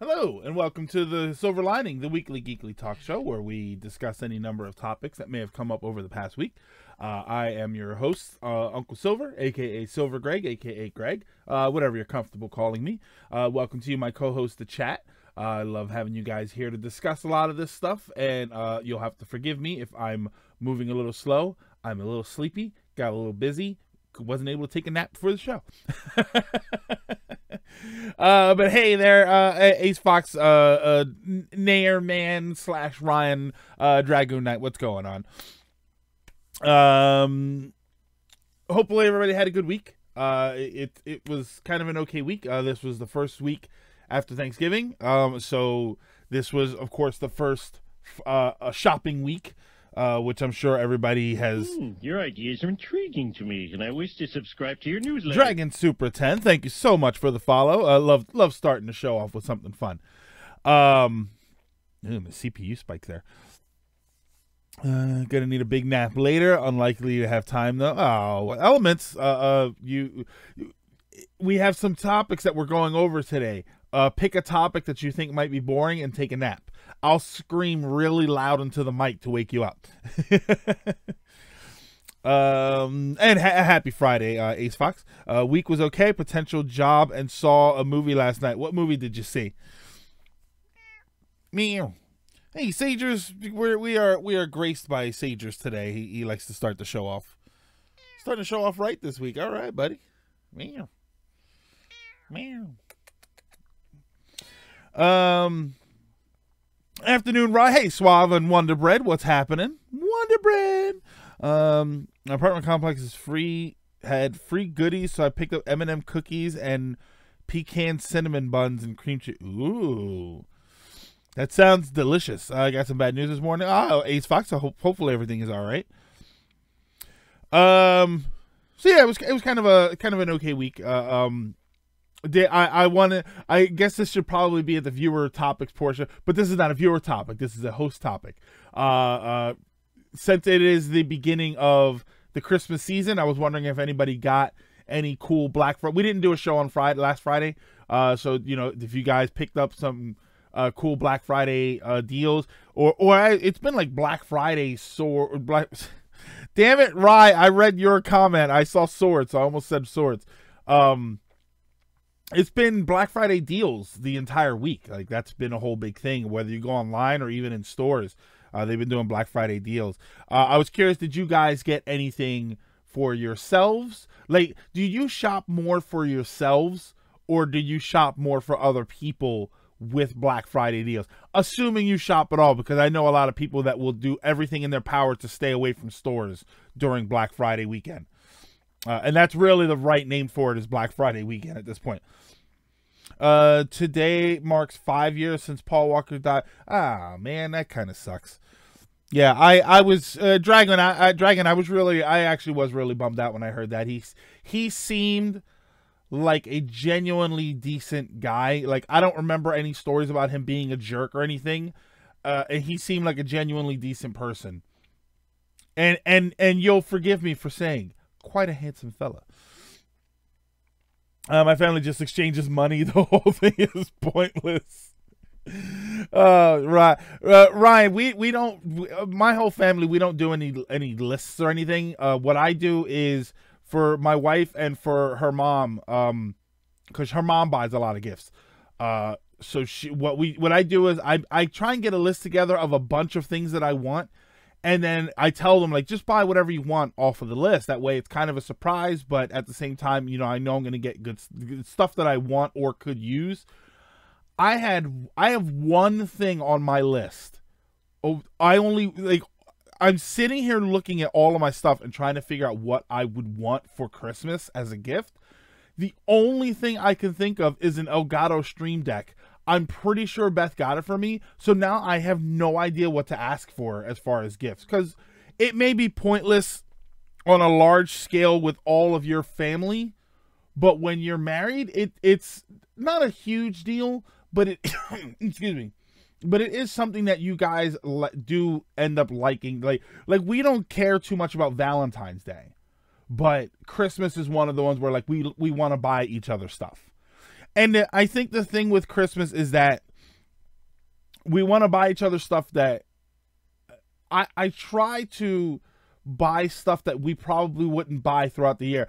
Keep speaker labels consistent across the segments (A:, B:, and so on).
A: Hello, and welcome to the Silver Lining, the weekly geekly talk show where we discuss any number of topics that may have come up over the past week. I am your host, Uncle Silver, aka Silver Greg, aka Greg, whatever you're comfortable calling me. Welcome to you, my co-host, The Chat. I love having you guys here to discuss a lot of this stuff, and you'll have to forgive me if I'm moving a little slow. I'm a little sleepy, got a little busy, wasn't able to take a nap before the show. But hey there, Ace Fox, Nair Man / Ryan, Dragoon Knight, what's going on? Hopefully everybody had a good week. It was kind of an okay week. This was the first week after Thanksgiving. So this was, of course, the first shopping week, which I'm sure everybody has.
B: Your ideas are intriguing to me, and I wish to subscribe to your newsletter.
A: Dragon Super 10, thank you so much for the follow. Love starting the show off with something fun. My CPU spiked there. Gonna need a big nap later. Unlikely to have time though. Oh, Elements. We have some topics that we're going over today. Pick a topic that you think might be boring and take a nap. I'll scream really loud into the mic to wake you up. And happy Friday, Ace Fox. Week was okay. Potential job and saw a movie last night. What movie did you see? Meow. Hey, Sagers, we are graced by Sagers today. He likes to start the show off. Starting the show off right this week. All right, buddy. Meow. Meow. Afternoon, right? Hey, Suave and Wonder Bread, what's happening? Wonder Bread. Apartment complex is free. Had free goodies, so I picked up M&M cookies and pecan cinnamon buns and cream cheese. Ooh, that sounds delicious. I got some bad news this morning. Oh, Ace Fox. So hopefully everything is all right. So yeah, it was kind of an okay week. I guess this should probably be at the viewer topics portion, but this is not a viewer topic. This is a host topic. Since it is the beginning of the Christmas season, I was wondering if anybody got any cool Black Friday. We didn't do a show on last Friday. So, you know, if you guys picked up some cool Black Friday deals, or it's been like Black Friday Damn it, Rye, I read your comment. I saw swords, so I almost said swords. It's been Black Friday deals the entire week. Like, that's been a whole big thing, whether you go online or even in stores. They've been doing Black Friday deals. I was curious, did you guys get anything for yourselves? Like, do you shop more for yourselves, or do you shop more for other people with Black Friday deals? Assuming you shop at all, because I know a lot of people that will do everything in their power to stay away from stores during Black Friday weekend. And that's really the right name for it, is Black Friday weekend at this point. Today marks 5 years since Paul Walker died. Ah, man, that kind of sucks. Yeah, I was Dragon. I actually was really bummed out when I heard that. He seemed like a genuinely decent guy. Like, I don't remember any stories about him being a jerk or anything. And he seemed like a genuinely decent person. And you'll forgive me for saying, quite a handsome fella. My family just exchanges money. The whole thing is pointless. Ryan, we don't. My whole family, we don't do any lists or anything. What I do is for my wife and for her mom, because her mom buys a lot of gifts. So what I do is I try and get a list together of a bunch of things that I want. And then I tell them, like, just buy whatever you want off of the list. That way it's kind of a surprise, but at the same time, you know, I know I'm going to get good stuff that I want or could use. I have one thing on my list. Oh, I'm sitting here looking at all of my stuff and trying to figure out what I would want for Christmas as a gift. The only thing I can think of is an Elgato Stream Deck. I'm pretty sure Beth got it for me, so now I have no idea what to ask for as far as gifts, because it may be pointless on a large scale with all of your family, but when you're married, it's not a huge deal, but it excuse me, but it is something that you guys do end up liking. Like we don't care too much about Valentine's Day, but Christmas is one of the ones where, like, we want to buy each other stuff. And I think the thing with Christmas is that we want to buy each other stuff that I try to buy stuff that we probably wouldn't buy throughout the year.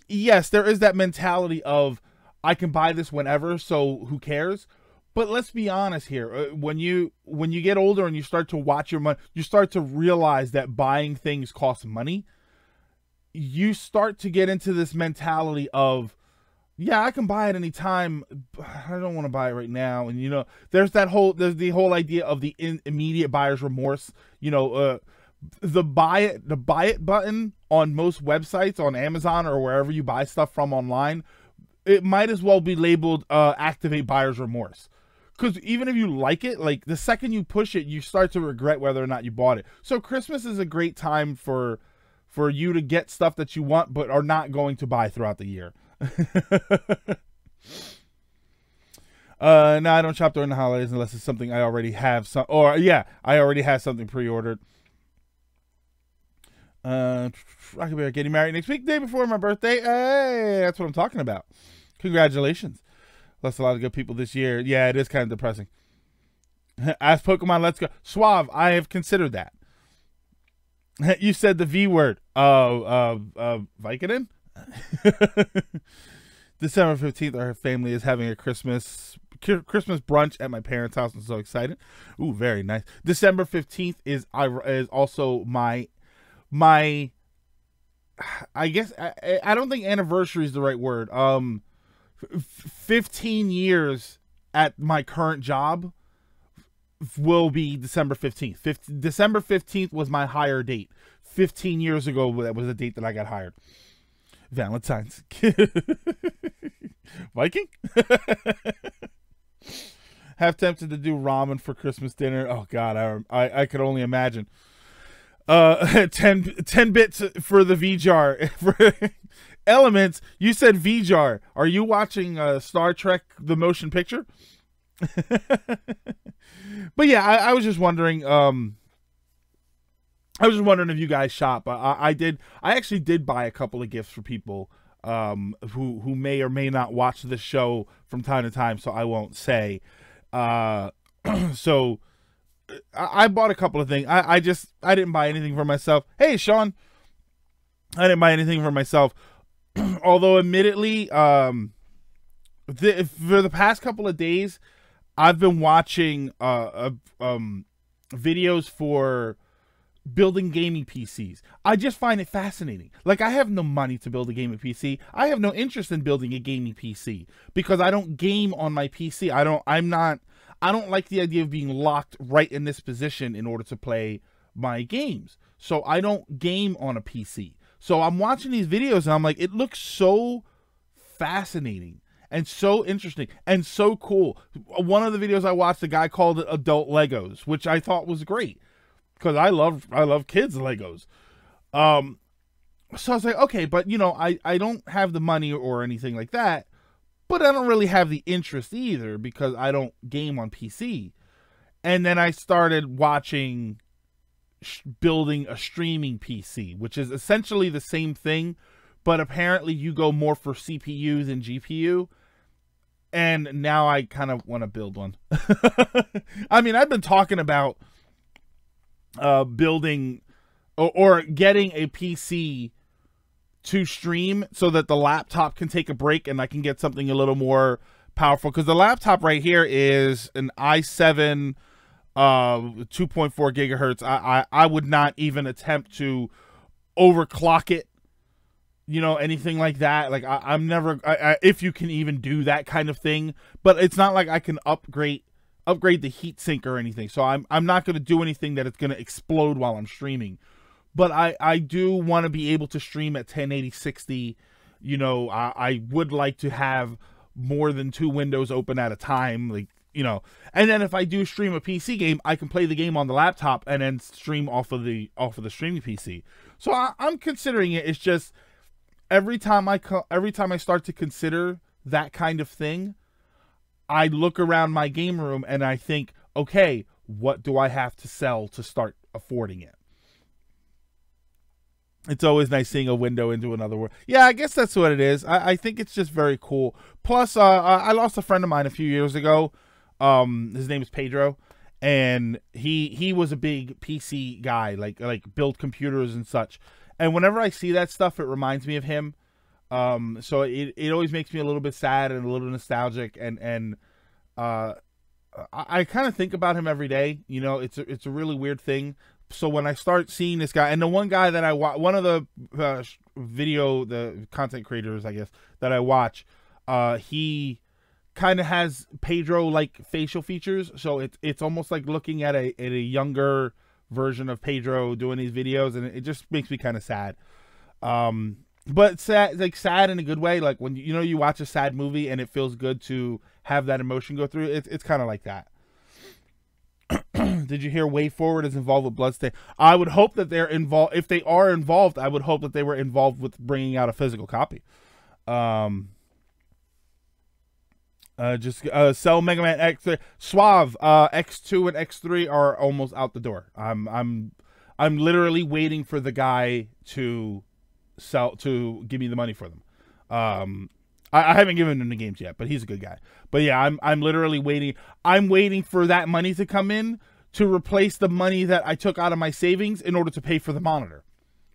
A: Yes, there is that mentality of I can buy this whenever, so who cares? But let's be honest here. When you get older and you start to watch your money, you start to realize that buying things costs money. You start to get into this mentality of, yeah, I can buy it anytime. I don't want to buy it right now. And, you know, there's the whole idea of the immediate buyer's remorse. You know, the buy it button on most websites, on Amazon or wherever you buy stuff from online, it might as well be labeled activate buyer's remorse. Because even if you like it, like the second you push it, you start to regret whether or not you bought it. So Christmas is a great time for you to get stuff that you want but are not going to buy throughout the year. No, I don't shop during the holidays unless it's something I already have I already have something pre-ordered. I could be getting married next week, day before my birthday. Hey, that's what I'm talking about. Congratulations. Lost a lot of good people this year. Yeah, it is kind of depressing. Ask Pokemon, let's go. Suave, I have considered that. You said the V word. Vicodin? December 15th, our family is having a Christmas brunch at my parents' house. I'm so excited. Ooh, very nice. December 15th is also my I guess I don't think anniversary is the right word. 15 years at my current job will be December 15th. December 15th was my hire date. 15 years ago, that was the date that I got hired. Valentine's. Viking? Half tempted to do ramen for Christmas dinner. Oh, God, I could only imagine. 10 bits for the V-Jar. Elements, you said V-Jar. Are you watching Star Trek The Motion Picture? But yeah, I was just wondering. I was just wondering if you guys shop. I actually did buy a couple of gifts for people who may or may not watch this show from time to time, so I won't say. So I bought a couple of things. I didn't buy anything for myself. Hey, Sean, I didn't buy anything for myself. Although, admittedly, for the past couple of days, I've been watching videos for building gaming PCs. I just find it fascinating. Like, I have no money to build a gaming PC. I have no interest in building a gaming PC because I don't game on my PC. I don't like the idea of being locked right in this position in order to play my games. So I don't game on a PC. So I'm watching these videos and I'm like, it looks so fascinating and so interesting and so cool. One of the videos I watched, the guy called it Adult Legos, which I thought was great because I love kids Legos. So I was like, okay, but you know, I don't have the money or anything like that, but I don't really have the interest either because I don't game on PC. And then I started watching building a streaming PC, which is essentially the same thing, but apparently you go more for CPU than GPU. And now I kind of want to build one. I mean, I've been talking about building or getting a PC to stream so that the laptop can take a break and I can get something a little more powerful. Because the laptop right here is an i7 2.4 gigahertz. I would not even attempt to overclock it, you know, anything like that. Like I'm never, if you can even do that kind of thing, but it's not like I can upgrade the heat sink or anything. So I'm not going to do anything that it's going to explode while I'm streaming. But I do want to be able to stream at 1080 60. You know, I would like to have more than 2 windows open at a time, like, you know. And then if I do stream a PC game, I can play the game on the laptop and then stream off of the streaming PC. So I'm considering it. It's just every time I start to consider that kind of thing, I look around my game room and I think, okay, what do I have to sell to start affording it? It's always nice seeing a window into another world. Yeah, I guess that's what it is. I think it's just very cool. Plus, I lost a friend of mine a few years ago. His name is Pedro. and he was a big PC guy, like build computers and such. And whenever I see that stuff, it reminds me of him. So it always makes me a little bit sad and a little nostalgic, and I kind of think about him every day. You know, it's a really weird thing. So when I start seeing this guy, and the one guy that I watch, one of the the content creators, I guess, that I watch, he kind of has Pedro like facial features. So it's almost like looking at a younger version of Pedro doing these videos, and it just makes me kind of sad. But sad, like sad in a good way. Like when you watch a sad movie and it feels good to have that emotion go through. It's kind of like that. Did you hear WayForward is involved with Bloodstain? I would hope that they're involved. If they are involved, I would hope that they were involved with bringing out a physical copy. Just sell Mega Man X3. Suave, X2 and X3 are almost out the door. I'm literally waiting for the guy to give me the money for them. I haven't given him the games yet, but he's a good guy. But yeah, I'm literally waiting. I'm waiting for that money to come in to replace the money that I took out of my savings in order to pay for the monitor.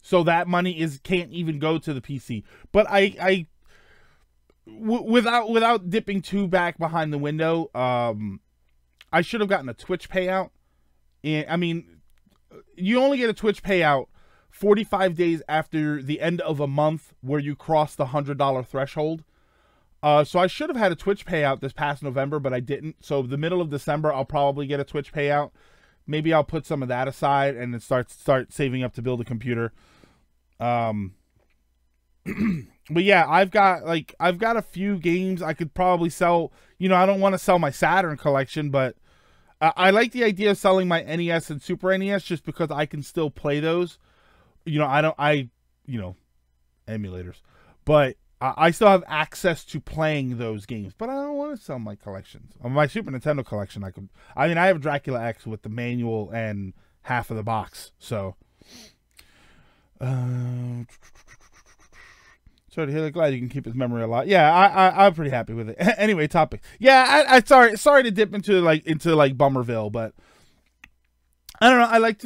A: So that money can't even go to the PC. But without dipping too back behind the window, I should have gotten a Twitch payout. And I mean, you only get a Twitch payout 45 days after the end of a month where you cross the $100 threshold. So I should have had a Twitch payout this past November, but I didn't. So the middle of December, I'll probably get a Twitch payout. Maybe I'll put some of that aside and then start saving up to build a computer. But yeah, I've got a few games I could probably sell. You know, I don't want to sell my Saturn collection, but I like the idea of selling my NES and Super NES just because I can still play those. You know, emulators, but I still have access to playing those games, but I don't want to sell my collections. My Super Nintendo collection, I have Dracula X with the manual and half of the box. So, sorry to hear that. Glad you can keep his memory alive. Yeah, I'm pretty happy with it. Anyway, topic. Yeah, I sorry to dip into Bummerville, but I don't know. I like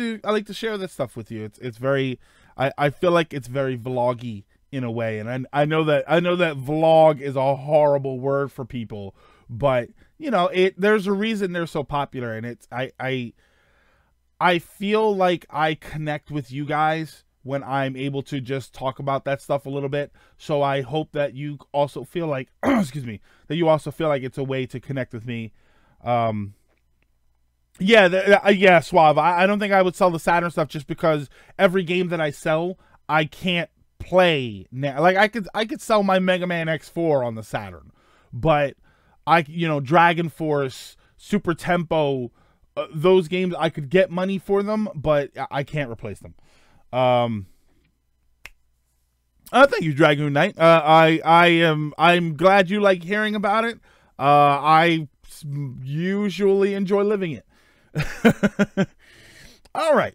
A: to share this stuff with you. It's very. I feel like it's very vloggy in a way, and I know that vlog is a horrible word for people, but you know there's a reason they're so popular, and it's I feel like I connect with you guys when I'm able to just talk about that stuff a little bit. So I hope that you also feel like excuse me, that you also feel like it's a way to connect with me. Yeah, Suave. I don't think I would sell the Saturn stuff just because every game that I sell, I can't play now. Like I could sell my Mega Man X4 on the Saturn, but Dragon Force, Super Tempo, those games I could get money for them, but I can't replace them. Thank you, Dragoon Knight. I'm glad you like hearing about it. I usually enjoy living it. All right,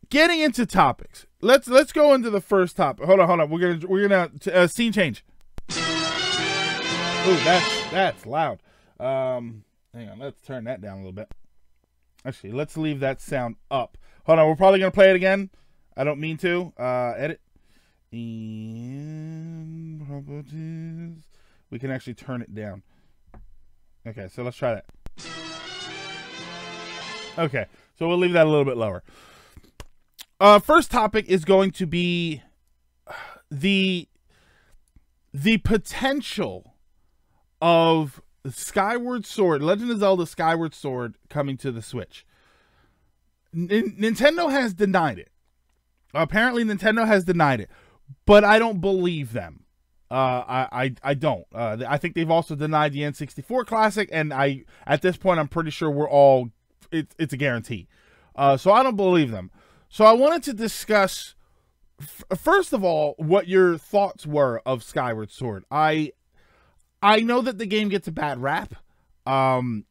A: getting into topics. Let's go into the first topic. Hold on. We're gonna scene change. Ooh, that's loud. Hang on. Let's turn that down a little bit. Actually, let's leave that sound up. Hold on. We're probably gonna play it again. I don't mean to. Edit. And properties. We can actually turn it down. Okay, so let's try that. Okay, so we'll leave that a little bit lower. First topic is going to be the potential of Skyward Sword, Legend of Zelda Skyward Sword coming to the Switch. Nintendo has denied it. Apparently Nintendo has denied it, but I don't believe them. I don't. I think they've also denied the N64 Classic, and at this point I'm pretty sure it's a guarantee. So I don't believe them. So I wanted to discuss first of all what your thoughts were of Skyward Sword. I know that the game gets a bad rap. I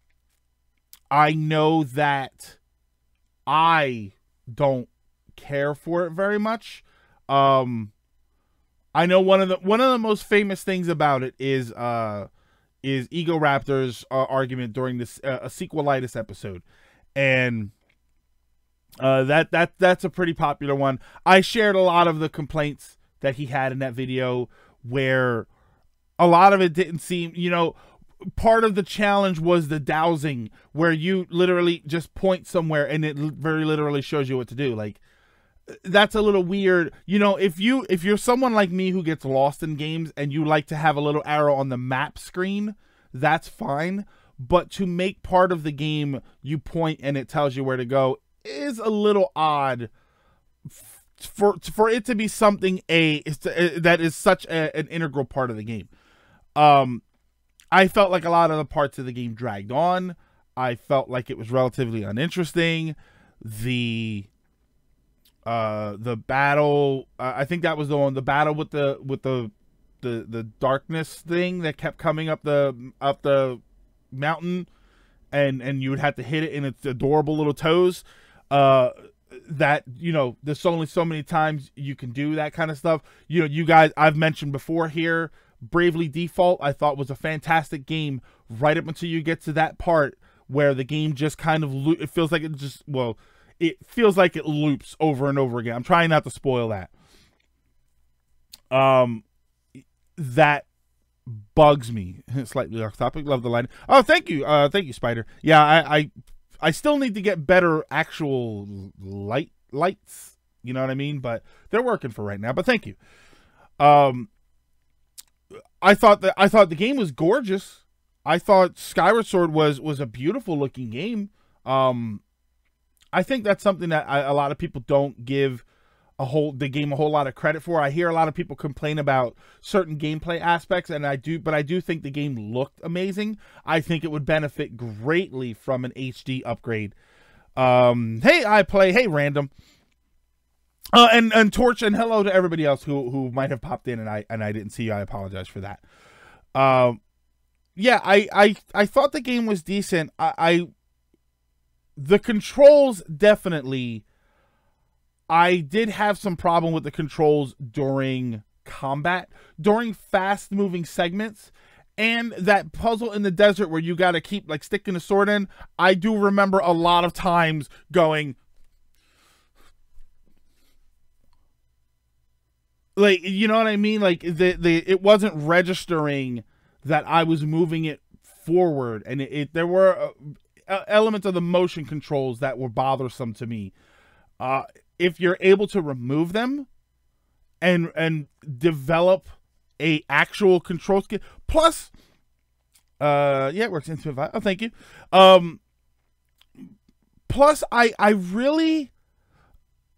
A: know that I don't care for it very much. I know one of the most famous things about it is is Ego Raptor's argument during this a sequelitis episode, and that's a pretty popular one. I shared a lot of the complaints that he had in that video, where a lot of it didn't seem, part of the challenge was the dowsing, where you literally just point somewhere and it very literally shows you what to do. Like, that's a little weird. If you're someone like me who gets lost in games and you like to have a little arrow on the map screen, that's fine. But to make part of the game you point and it tells you where to go is a little odd for it to be something that is such an integral part of the game. I felt like a lot of the parts of the game dragged on. I felt like it was relatively uninteresting. The battle, I think that was the one, the battle with the darkness thing that kept coming up the mountain, and you would have to hit it in its adorable little toes. That, there's only so many times you can do that kind of stuff. You guys, I've mentioned before here, Bravely Default, I thought was a fantastic game right up until you get to that part where the game just kind of, it feels like it loops over and over again. I'm trying not to spoil that. That bugs me. Slightly off topic. Love the line. Oh, thank you. Thank you, Spider. Yeah, I still need to get better actual lights. You know what I mean? But they're working for right now. But thank you. I thought the game was gorgeous. I thought Skyward Sword was a beautiful looking game. I think that's something that a lot of people don't give the game a whole lot of credit for. I hear a lot of people complain about certain gameplay aspects, and I do think the game looked amazing. I think it would benefit greatly from an HD upgrade. Hey Random. And Torch, and hello to everybody else who might have popped in and I didn't see you. I apologize for that. Yeah, I thought the game was decent. The controls, definitely, I did have some problem with the controls during combat, during fast moving segments, and that puzzle in the desert where you got to keep sticking the sword in. I do remember a lot of times going, you know what I mean? It wasn't registering that I was moving it forward, and there were elements of the motion controls that were bothersome to me. If you're able to remove them and develop a actual control skill, plus, yeah, it works into it. Oh, thank you. Plus, I really.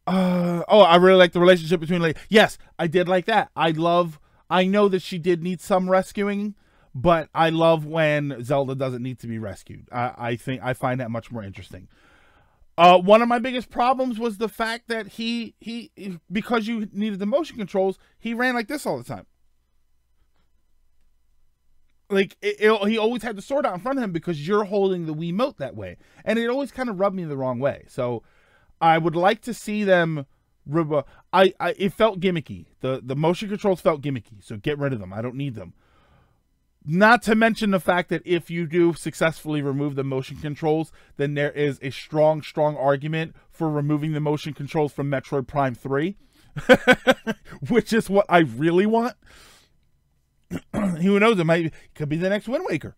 A: I really like the relationship between yes, I did like that. I know that she did need some rescuing, but I love when Zelda doesn't need to be rescued. I find that much more interesting. One of my biggest problems was the fact that he because you needed the motion controls, he ran like this all the time. He always had the sword out in front of him because you're holding the Wiimote that way, and it always kind of rubbed me the wrong way. So I would like to see them. It felt gimmicky. The motion controls felt gimmicky. So get rid of them. I don't need them. Not to mention the fact that if you do successfully remove the motion controls, then there is a strong argument for removing the motion controls from Metroid Prime 3, which is what I really want. Who knows? It could be the next Wind Waker.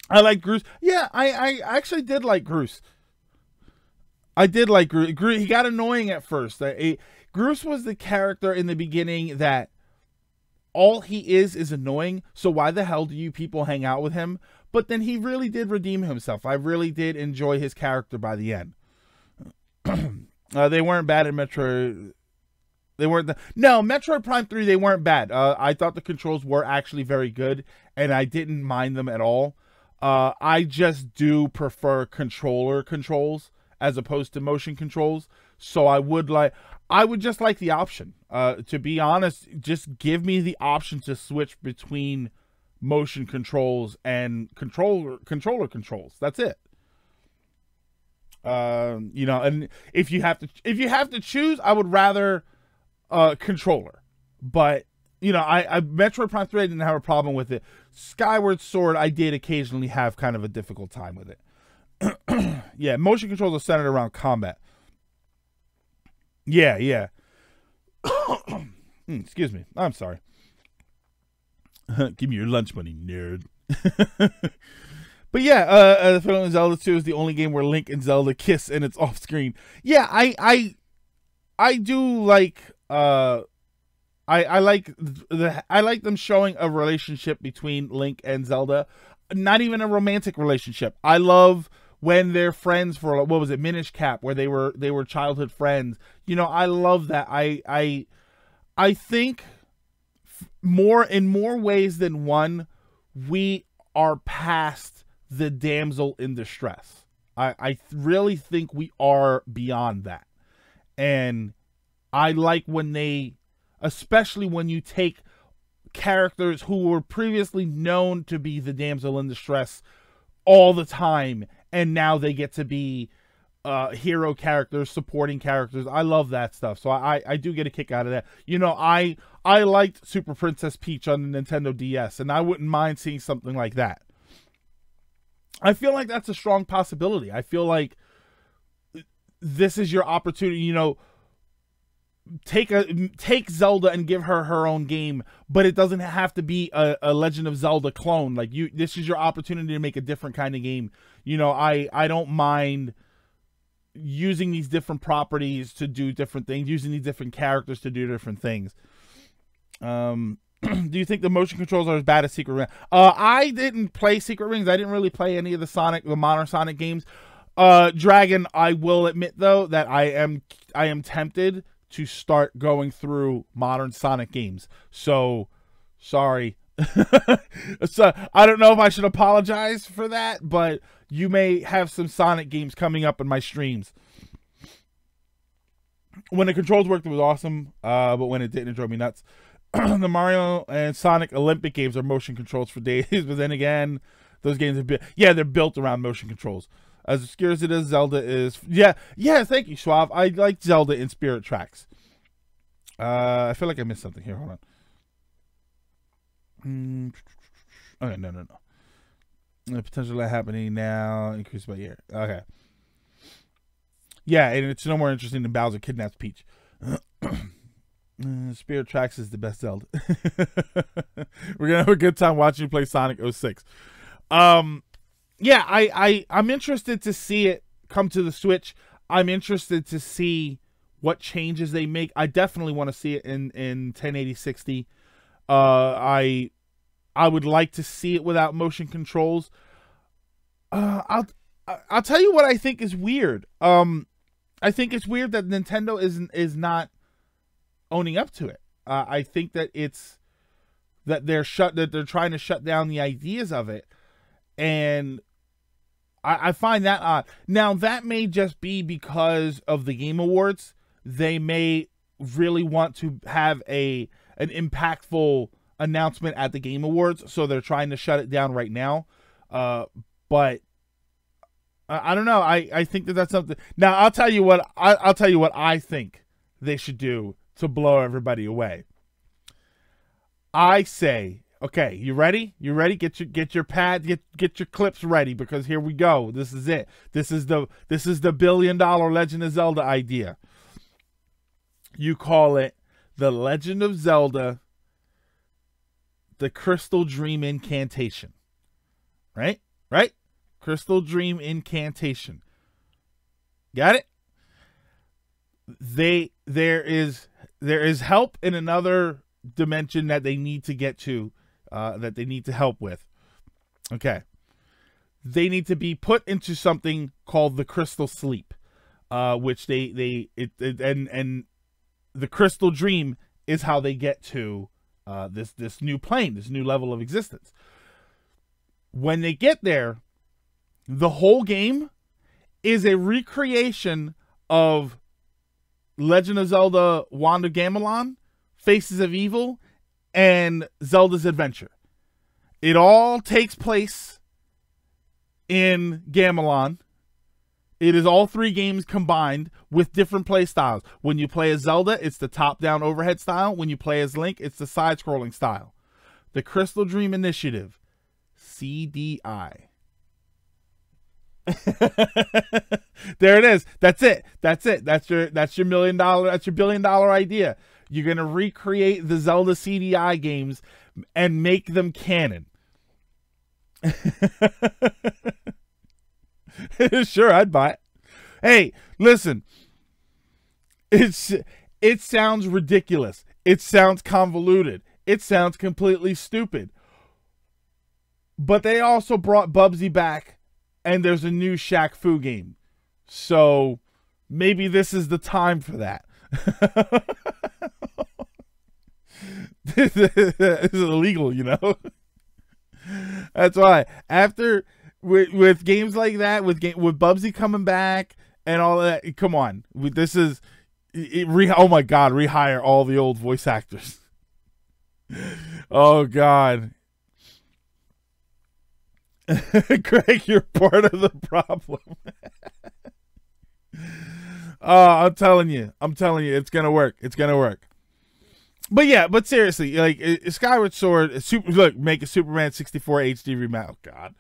A: I like Groose. Yeah, I actually did like Groose. I did like Groose. He got annoying at first. Groose was the character in the beginning that all he is annoying, so why the hell do you people hang out with him? But then he really did redeem himself. I really did enjoy his character by the end. They weren't bad at Metroid. They weren't. No, Metroid Prime 3, they weren't bad. I thought the controls were actually very good, and I didn't mind them at all. I just do prefer controller controls as opposed to motion controls. So I would just like the option. To be honest, just give me the option to switch between motion controls and controller controls. That's it. And if you have to choose, I would rather controller. But you know, I Metroid Prime 3, I didn't have a problem with it. Skyward Sword, I did occasionally have kind of a difficult time with it. Yeah, motion controls are centered around combat. Yeah. Excuse me. I'm sorry. Give me your lunch money, nerd. But yeah, the Final Zelda 2 is the only game where Link and Zelda kiss and it's off screen. Yeah, I do like I like them showing a relationship between Link and Zelda. Not even a romantic relationship. I love when they're friends for, what was it, Minish Cap, where they were childhood friends. You know, I love that. I think in more ways than one, we are past the damsel in distress. I really think we are beyond that. And I like when they, especially when you take characters who were previously known to be the damsel in distress all the time, and now they get to be hero characters, supporting characters. I love that stuff. So I do get a kick out of that. You know, I liked Super Princess Peach on the Nintendo DS, and I wouldn't mind seeing something like that. I feel like that's a strong possibility. I feel like this is your opportunity, you know, take Zelda and give her her own game, but it doesn't have to be a Legend of Zelda clone. Like, this is your opportunity to make a different kind of game. You know, I don't mind using these different properties to do different things, using these different characters to do different things. Do you think the motion controls are as bad as Secret Rings? I didn't play Secret Rings. I didn't really play any of the modern Sonic games. Dragon, I will admit though that I am tempted to start going through modern Sonic games. So, sorry. So I don't know if I should apologize for that, but you may have some Sonic games coming up in my streams. When the controls worked, it was awesome, but when it didn't, it drove me nuts. The Mario and Sonic Olympic games are motion controls for days, but then again, those games are they're built around motion controls. As obscure as it is, Zelda is... Yeah, thank you, Schwab. I like Zelda in Spirit Tracks. I feel like I missed something here. Hold on. Okay, no. The potential of that happening now increased by year. Okay. Yeah, and it's no more interesting than Bowser kidnaps Peach. Spirit Tracks is the best Zelda. We're gonna have a good time watching you play Sonic 06. Yeah, I'm interested to see it come to the Switch. I'm interested to see what changes they make. I definitely want to see it in 1080-60. I would like to see it without motion controls. I'll tell you what I think is weird. I think it's weird that Nintendo is not owning up to it. I think that they're trying to shut down the ideas of it, and I find that odd. Now, that may just be because of the Game Awards. They may really want to have an impactful announcement at the Game Awards, so they're trying to shut it down right now. But I don't know. I think that's something. Now, I'll tell you what I think they should do to blow everybody away. I say, okay, you ready? You ready? Get your pad, get your clips ready, because here we go. This is it. This is the $1 billion Legend of Zelda idea. You call it The Legend of Zelda: The Crystal Dream Incantation. Right? Crystal Dream Incantation. Got it? There is help in another dimension that they need to get to, that they need to help with. Okay. They need to be put into something called the Crystal Sleep, which and the Crystal Dream is how they get to this new plane, this new level of existence. When they get there, the whole game is a recreation of Legend of Zelda: Wand of Gamelon, Faces of Evil, and Zelda's Adventure. It all takes place in Gamelon. It is all 3 games combined with different play styles. When you play as Zelda, it's the top-down overhead style. When you play as Link, it's the side-scrolling style. The Crystal Dream Initiative, CDI. There it is. That's it. That's your $1 million. That's your $1 billion idea. You're gonna recreate the Zelda CDI games and make them canon. Sure, I'd buy it. Hey, listen. It sounds ridiculous. It sounds convoluted. It sounds completely stupid. But they also brought Bubsy back, and there's a new Shaq Fu game. So maybe this is the time for that. This is illegal, you know. That's why after with games like that, with Bubsy coming back and all that, come on, this is oh my god, rehire all the old voice actors. Oh god. Greg, you're part of the problem. Oh, I'm telling you, it's gonna work. It's gonna work. But yeah, but seriously, like Skyward Sword, make a Superman 64 HD remake. Oh god.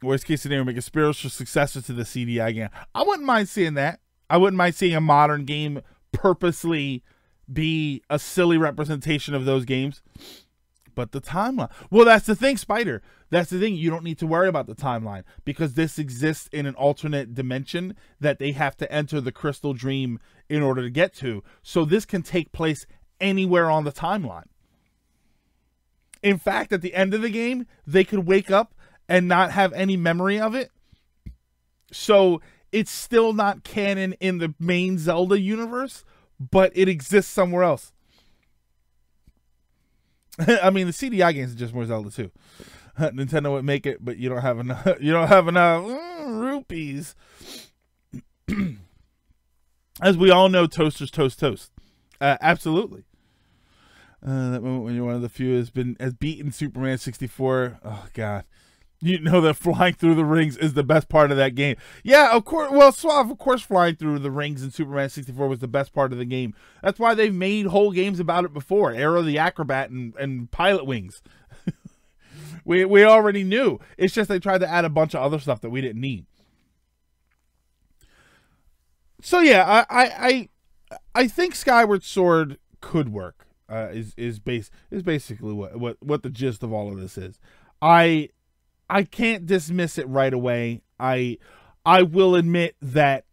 A: Worst case scenario, make a spiritual successor to the CDI game. I wouldn't mind seeing that. I wouldn't mind seeing a modern game purposely be a silly representation of those games. But the timeline. Well, that's the thing, Spider. That's the thing. You don't need to worry about the timeline because this exists in an alternate dimension that they have to enter the Crystal Dream in order to get to. So this can take place anywhere on the timeline. In fact, at the end of the game, they could wake up and not have any memory of it. So it's still not canon in the main Zelda universe, but it exists somewhere else. I mean, the CDI games are just more Zelda too. Nintendo would make it, but you don't have enough. You don't have enough rupees. As we all know, toasters toast toast. Absolutely. That moment when you're one of the few has beaten Superman 64. Oh god. You know that flying through the rings is the best part of that game. Yeah, of course. Well, Suave, of course, flying through the rings in Superman 64 was the best part of the game. That's why they've made whole games about it before. Arrow the Acrobat and Pilot Wings. we already knew. It's just they tried to add a bunch of other stuff that we didn't need. So yeah, I think Skyward Sword could work. Is basically what the gist of all of this is. I can't dismiss it right away. I will admit that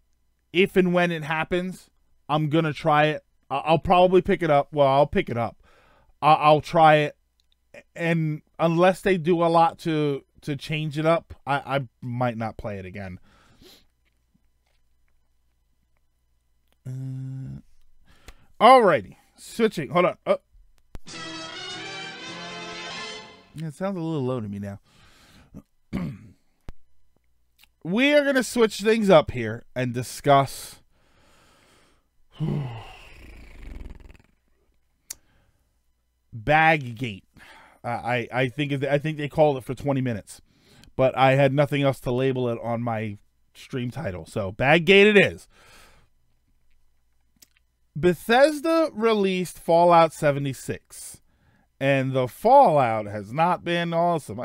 A: if and when it happens, I'm going to try it. I'll probably pick it up. Well, I'll pick it up. I'll try it. And unless they do a lot to change it up, I might not play it again. Alrighty. Switching. Hold on. Oh. Yeah, it sounds a little low to me now. We are going to switch things up here and discuss Baggate. I think they called it for 20 minutes, but I had nothing else to label it on my stream title. So Baggate it is. Bethesda released Fallout 76. And the Fallout has not been awesome.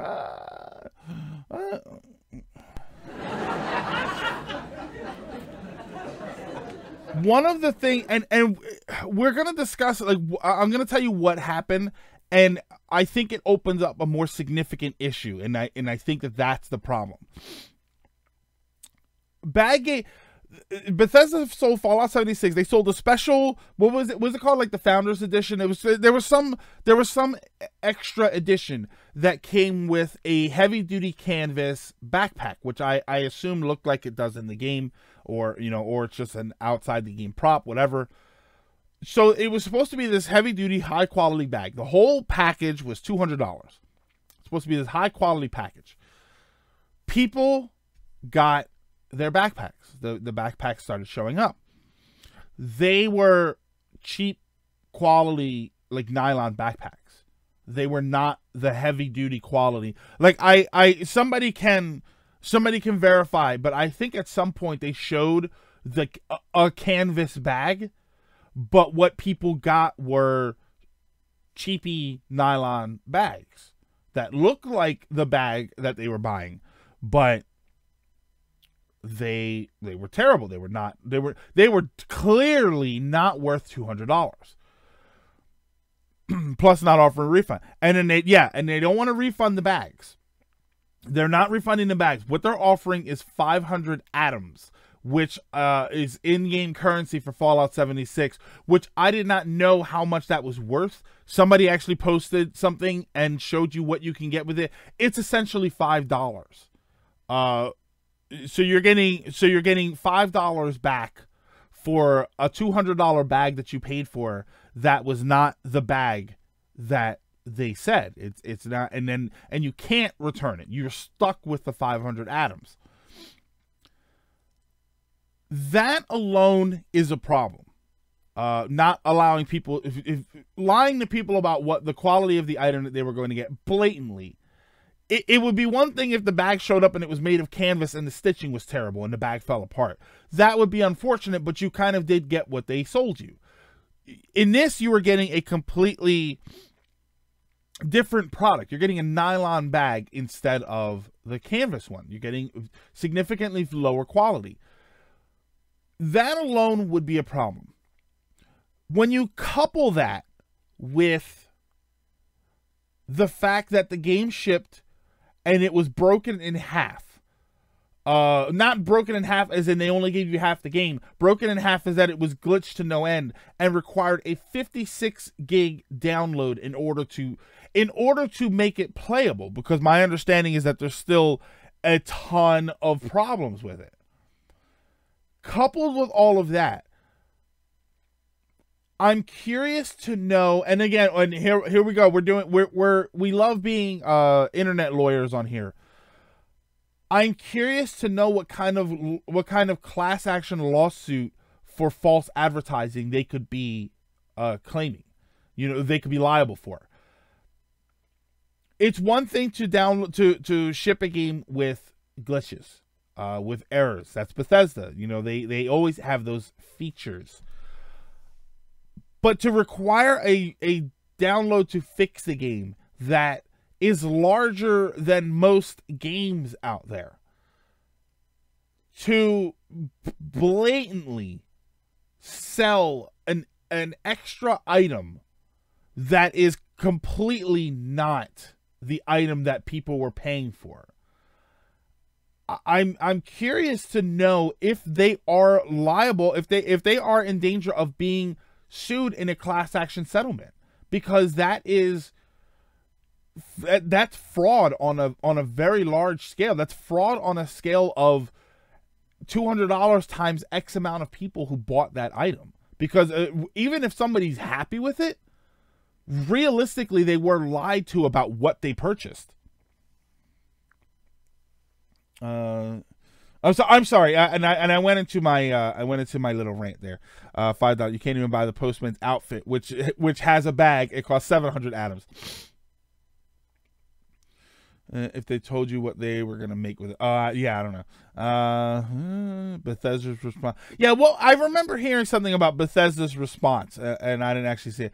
A: One of the things, and we're going to discuss, like, I'm going to tell you what happened, and I think it opens up a more significant issue, and I think that's the problem. Bethesda sold Fallout 76. They sold a special, what was it? Was it called like the Founders Edition? There was some extra edition that came with a heavy duty canvas backpack, which I assume looked like it does in the game, or it's just an outside the game prop, whatever. So it was supposed to be this heavy duty, high quality bag. The whole package was $200. It's supposed to be this high quality package. People got their backpacks. The backpacks started showing up. They were cheap quality, like nylon backpacks. They were not the heavy duty quality. Like somebody can somebody can verify, but I think at some point they showed a canvas bag, but what people got were cheapy nylon bags that look like the bag that they were buying, but they were terrible. They were clearly not worth $200. Plus not offering a refund. And then they don't want to refund the bags. They're not refunding the bags. What they're offering is 500 atoms, which is in-game currency for Fallout 76, which I did not know how much that was worth. Somebody actually posted something and showed you what you can get with it. It's essentially $5. So you're getting $5 back for a $200 bag that you paid for that was not the bag that they said. It's not, and you can't return it. You're stuck with the 500 atoms. That alone is a problem. Not allowing people, if lying to people about what the quality of the item that they were going to get blatantly. It would be one thing if the bag showed up and it was made of canvas and the stitching was terrible and the bag fell apart. That would be unfortunate, but you kind of did get what they sold you. In this, you were getting a completely different product. You're getting a nylon bag instead of the canvas one. You're getting significantly lower quality. That alone would be a problem. When you couple that with the fact that the game shipped and it was broken in half. Not broken in half as in they only gave you half the game. Broken in half is that it was glitched to no end and required a 56 gig download in order to make it playable, because my understanding is that there's still a ton of problems with it. Coupled with all of that, I'm curious to know, and again, and here we go. We love being internet lawyers on here. I'm curious to know what kind of class action lawsuit for false advertising they could be claiming. They could be liable for. It's one thing to download to ship a game with glitches, with errors. That's Bethesda. They always have those features. But to require a download to fix the game that is larger than most games out there, to blatantly sell an extra item that is completely not the item that people were paying for. I'm curious to know if they are liable, if they are in danger of being sued in a class action settlement, because that's fraud on a very large scale. That's fraud on a scale of $200 times X amount of people who bought that item. Because even if somebody's happy with it, realistically they were lied to about what they purchased. I'm sorry, and I went into my little rant there. $5. You can't even buy the postman's outfit, which has a bag. It costs 700 atoms. If they told you what they were gonna make with it, yeah, I don't know. Bethesda's response. Yeah, well, I remember hearing something about Bethesda's response, and I didn't actually see it.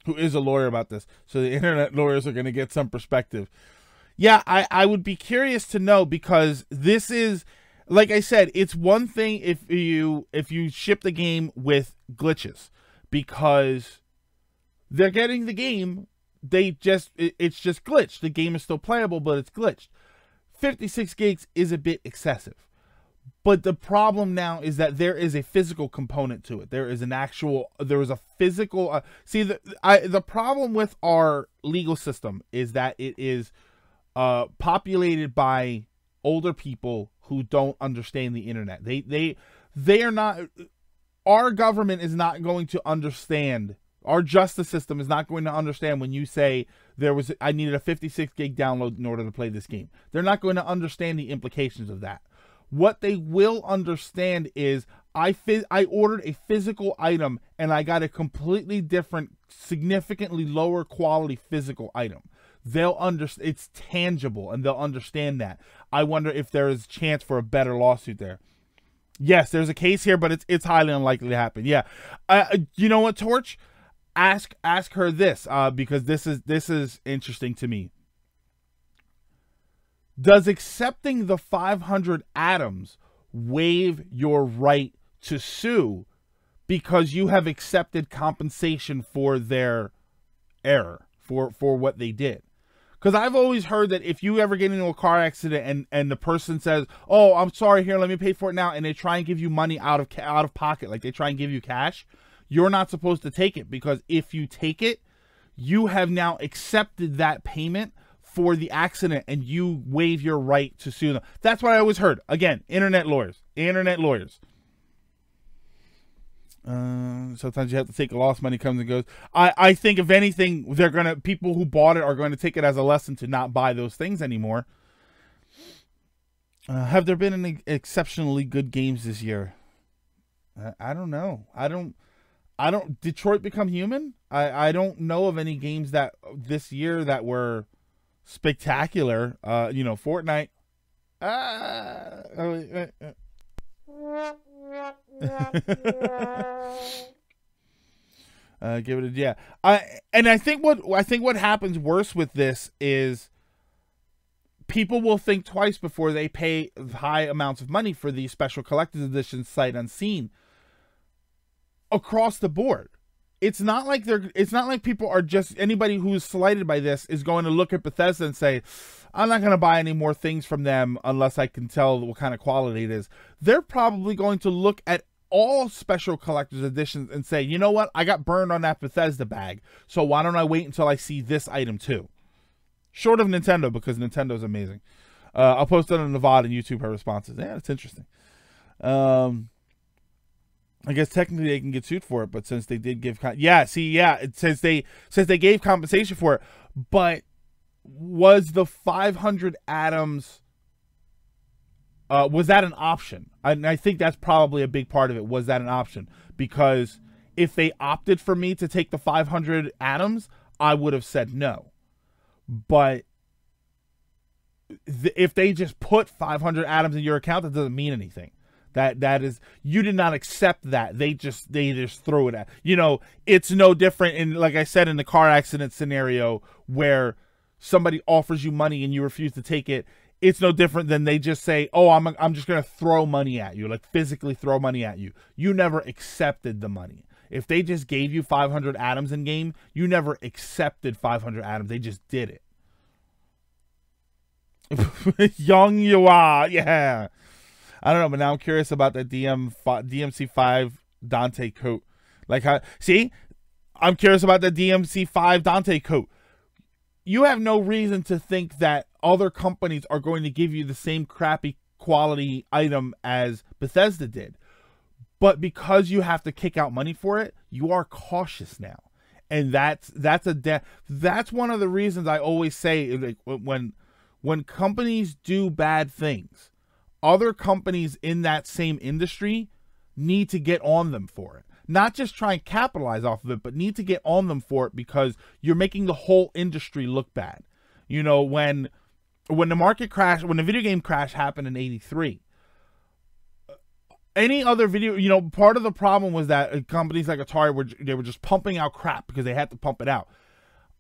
A: Who is a lawyer about this? So the internet lawyers are gonna get some perspective. Yeah, I would be curious to know, because this is, like I said, it's one thing if you ship the game with glitches, because they're getting the game, it's just glitched. The game is still playable, but it's glitched. 56 gigs is a bit excessive. But the problem now is that there is a physical component to it. There is a physical the problem with our legal system is that it is populated by older people who don't understand the internet. They are not. Our government is not going to understand. Our justice system is not going to understand when you say I needed a 56 gig download in order to play this game. They're not going to understand the implications of that. What they will understand is I ordered a physical item and I got a completely different, significantly lower quality physical item. they'll understand. It's tangible, and they'll understand that. I wonder if there is a chance for a better lawsuit there. Yes, there's a case here, but it's highly unlikely to happen. Yeah, you know what, Torch? Ask her this, because this is interesting to me. Does accepting the 500 atoms waive your right to sue because you have accepted compensation for their error, for what they did? Because I've always heard that if you ever get into a car accident and the person says, "Oh, I'm sorry, here, let me pay for it now," and they try and give you money out of pocket, like they try and give you cash, you're not supposed to take it, because if you take it, you have now accepted that payment for the accident, and you waive your right to sue them. That's what I always heard. Again, internet lawyers. Sometimes you have to take a loss. Money comes and goes. I think if anything, people who bought it are going to take it as a lesson to not buy those things anymore. Have there been any exceptionally good games this year? I don't know. I don't. Detroit Become Human? I don't know of any games that this year that were spectacular. Fortnite. Give it a yeah. I think what happens worse with this is people will think twice before they pay high amounts of money for these special collector's editions sight unseen across the board. It's not like people are just, anybody who's slighted by this is going to look at Bethesda and say, I'm not going to buy any more things from them unless I can tell what kind of quality it is. They're probably going to look at all special collector's editions and say, you know what? I got burned on that Bethesda bag, so why don't I wait until I see this item too? Short of Nintendo, because Nintendo's amazing. I'll post it on Nevada and YouTube her responses. Yeah, it's interesting. I guess technically they can get sued for it, but since they did give since they gave compensation for it, but was the 500 atoms was that an option? I think that's probably a big part of it. Was that an option? Because if they opted for me to take the 500 atoms, I would have said no. But if they just put 500 atoms in your account, that doesn't mean anything. That is, you did not accept that. They just throw it at. It's no different in, like I said, in the car accident scenario where somebody offers you money and you refuse to take it. It's no different than they just say, "Oh, I'm just going to throw money at you," like physically throw money at you. You never accepted the money. If they just gave you 500 atoms in game, you never accepted 500 atoms. They just did it. Young you are, yeah. I don't know, but now I'm curious about the DMC5 Dante coat. I'm curious about the DMC5 Dante coat. You have no reason to think that other companies are going to give you the same crappy quality item as Bethesda did. But because you have to kick out money for it, you are cautious now. And that's one of the reasons I always say, like, when companies do bad things, other companies in that same industry need to get on them for it. Not just try and capitalize off of it, but need to get on them for it, because you're making the whole industry look bad. When the market crash, when the video game crash happened in '83, any other video, part of the problem was that companies like Atari were just pumping out crap because they had to pump it out.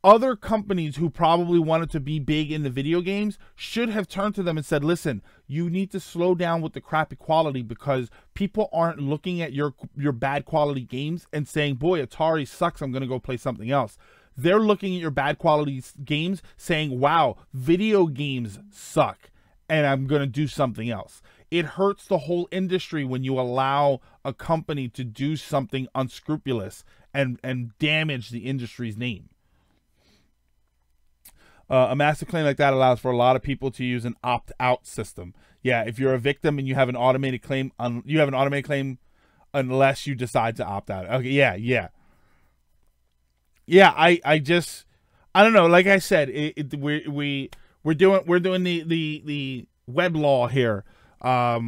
A: Other companies who probably wanted to be big in the video games should have turned to them and said, listen, you need to slow down with the crappy quality, because people aren't looking at your bad quality games and saying, boy, Atari sucks, I'm going to go play something else. They're looking at your bad quality games saying, wow, video games suck, and I'm going to do something else. It hurts the whole industry when you allow a company to do something unscrupulous and damage the industry's name. A massive claim like that allows for a lot of people to use an opt-out system. Yeah, if you're a victim and you have an automated claim, unless you decide to opt out. Okay, yeah. I don't know. Like I said, we're doing the web law here,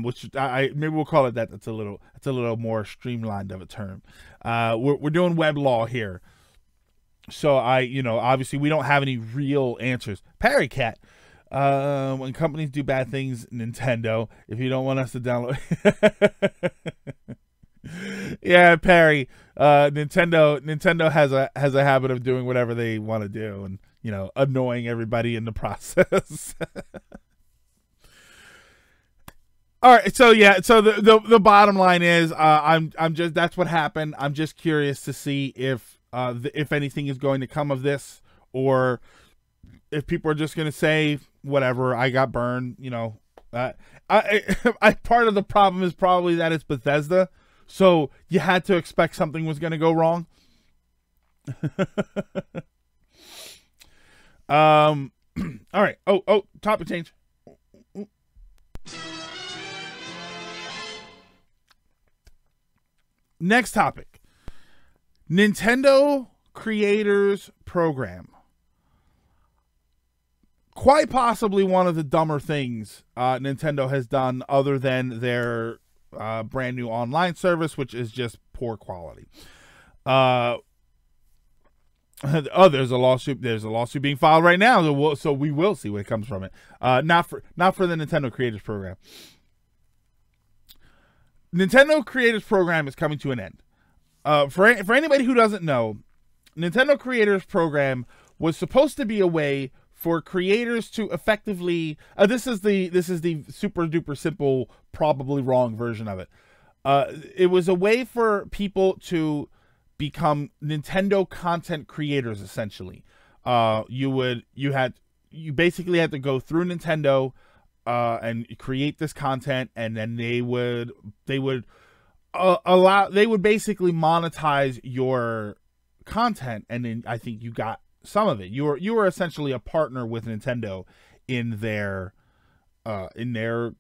A: which maybe we'll call it that. That's a little more streamlined of a term. We're doing web law here. So obviously we don't have any real answers. Parry Cat. When companies do bad things, Nintendo, if you don't want us to download. Yeah, Parry. Nintendo has a habit of doing whatever they want to do, and annoying everybody in the process. All right, so the bottom line is, I'm just, that's what happened. I'm just curious to see if anything is going to come of this, or if people are just going to say whatever, I got burned. I part of the problem is probably that it's Bethesda, so you had to expect something was going to go wrong. All right. Oh, topic change. Next topic. Nintendo Creators Program. Quite possibly one of the dumber things Nintendo has done, other than their brand new online service, which is just poor quality. There's a lawsuit. There's a lawsuit being filed right now, so we will see what comes from it. Not for the Nintendo Creators Program. Nintendo Creators Program is coming to an end. For anybody who doesn't know, Nintendo Creators Program was supposed to be a way for creators to effectively. This is the super duper simple, probably wrong version of it. It was a way for people to become Nintendo content creators. Essentially, you basically had to go through Nintendo and create this content, and then they would basically monetize your content, and then I think you got some of it. You were essentially a partner with Nintendo in their uploading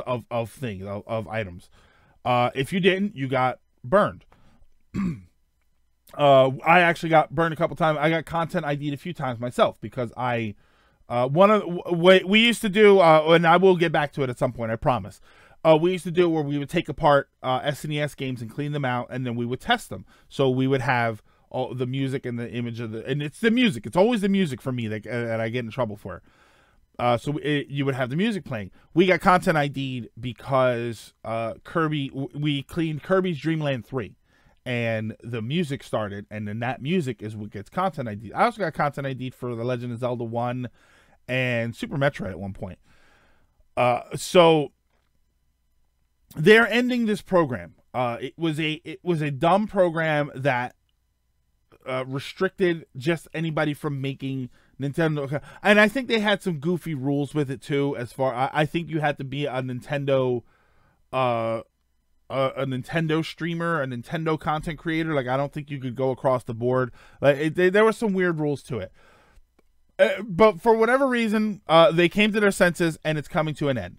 A: of things, of items. If you didn't, you got burned. I actually got burned a couple times. I got content ID'd a few times myself, because one of what we used to do, and I will get back to it at some point, I promise. We used to do where we would take apart SNES games and clean them out, and then we would test them. So we would have all the music and the image and it's the music. It's always the music for me that I get in trouble for. You would have the music playing. We got content ID'd because we cleaned Kirby's Dream Land 3, and the music started, and then that music is what gets content ID'd. I also got content ID'd for The Legend of Zelda 1 and Super Metroid at one point. So they're ending this program. It was a dumb program that restricted just anybody from making Nintendo, and I think they had some goofy rules with it too. As far, I think you had to be a Nintendo, a Nintendo streamer, a Nintendo content creator. Like, I don't think you could go across the board. Like, there were some weird rules to it. But for whatever reason, they came to their senses, and it's coming to an end.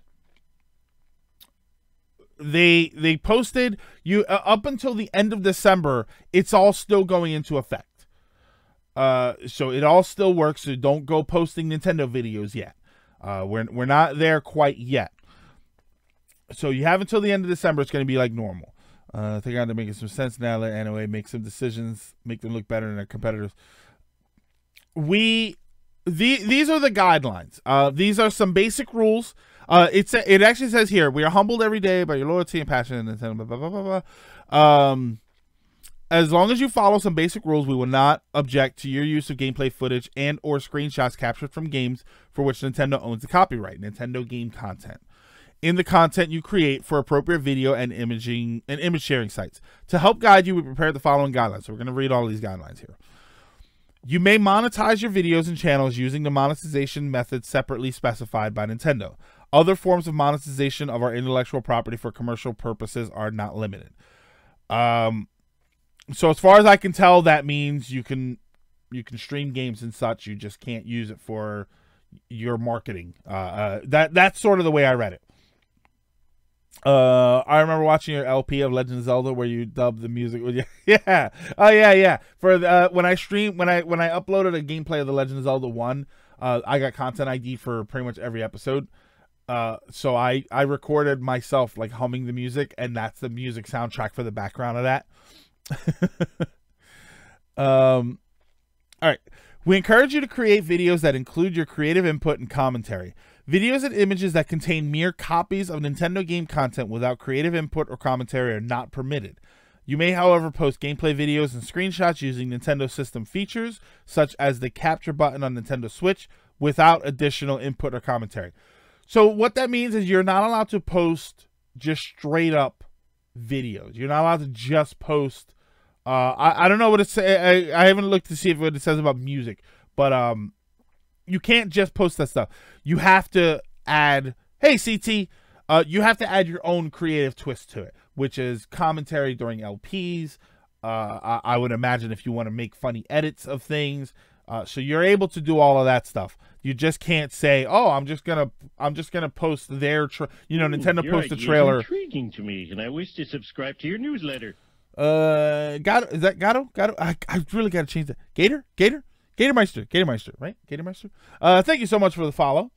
A: They posted up until the end of December. It's all still going into effect. So it all still works. So don't go posting Nintendo videos yet. We're not there quite yet. So you have until the end of December. It's going to be like normal. I think I'm making some sense now. Anyway, make some decisions, make them look better than their competitors. These are the guidelines. These are some basic rules. It actually says here, we are humbled every day by your loyalty and passion in Nintendo, blah, blah, blah, blah, blah. As long as you follow some basic rules, we will not object to your use of gameplay footage and or screenshots captured from games for which Nintendo owns the copyright, Nintendo game content, in the content you create for appropriate video and image sharing sites. To help guide you, we prepared the following guidelines. So we're going to read all of these guidelines here. You may monetize your videos and channels using the monetization methods separately specified by Nintendo. Other forms of monetization of our intellectual property for commercial purposes are not limited. So as far as I can tell, that means you can stream games and such. You just can't use it for your marketing. That's sort of the way I read it. I remember watching your LP of Legend of Zelda where you dubbed the music. Yeah. Oh yeah. For when I uploaded a gameplay of the Legend of Zelda 1, I got content ID for pretty much every episode. So I recorded myself like humming the music, and that's the music soundtrack for the background of that. All right. We encourage you to create videos that include your creative input and commentary. Videos and images that contain mere copies of Nintendo game content without creative input or commentary are not permitted. You may, however, post gameplay videos and screenshots using Nintendo system features, such as the capture button on Nintendo Switch, without additional input or commentary. So what that means is you're not allowed to post just straight up videos. You're not allowed to just post. I don't know what it says. I haven't looked to see what it says about music, but you can't just post that stuff. You have to add. Hey, CT. You have to add your own creative twist to it, which is commentary during LPs. I would imagine if you want to make funny edits of things. So you're able to do all of that stuff. You just can't say, "Oh, I'm just gonna post their Nintendo post a trailer."
B: Intriguing to me, and I wish to subscribe to your newsletter.
A: Gato, is that Gato? I really got to change that. Gatormeister, right? Gatormeister. Thank you so much for the follow.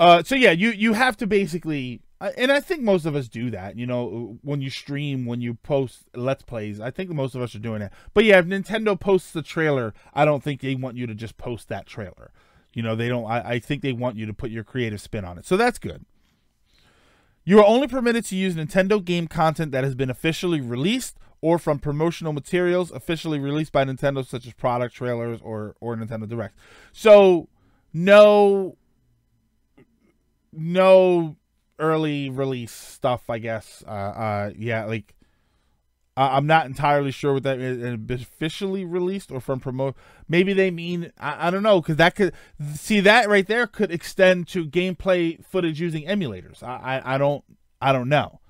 A: So yeah, you have to basically, and I think most of us do that. When you stream, when you post Let's Plays, I think most of us are doing that. But yeah, if Nintendo posts the trailer, I don't think they want you to just post that trailer. They don't. I think they want you to put your creative spin on it. So that's good. You are only permitted to use Nintendo game content that has been officially released or from promotional materials officially released by Nintendo, such as product trailers or Nintendo Direct. So no early release stuff, I guess. Yeah, like I'm not entirely sure what that is. Officially released or from promote. Maybe they mean, I don't know, because that could, see, that right there could extend to gameplay footage using emulators. I don't know.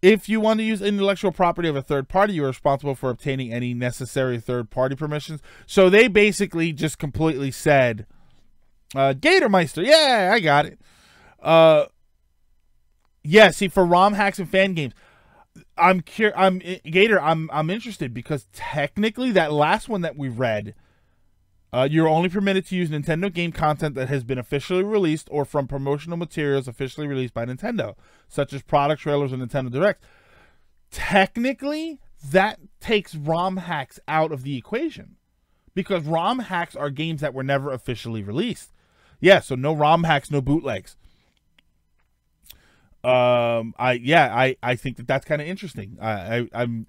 A: If you want to use intellectual property of a third party, you are responsible for obtaining any necessary third party permissions. So they basically just completely said, Gatormeister, yeah, I got it. Yeah, see, for ROM hacks and fan games, Gator, I'm interested, because technically that last one that we read, you're only permitted to use Nintendo game content that has been officially released or from promotional materials officially released by Nintendo, such as product trailers and Nintendo Direct. Technically, that takes ROM hacks out of the equation, because ROM hacks are games that were never officially released. Yeah, so no ROM hacks, no bootlegs. I think that's kind of interesting. And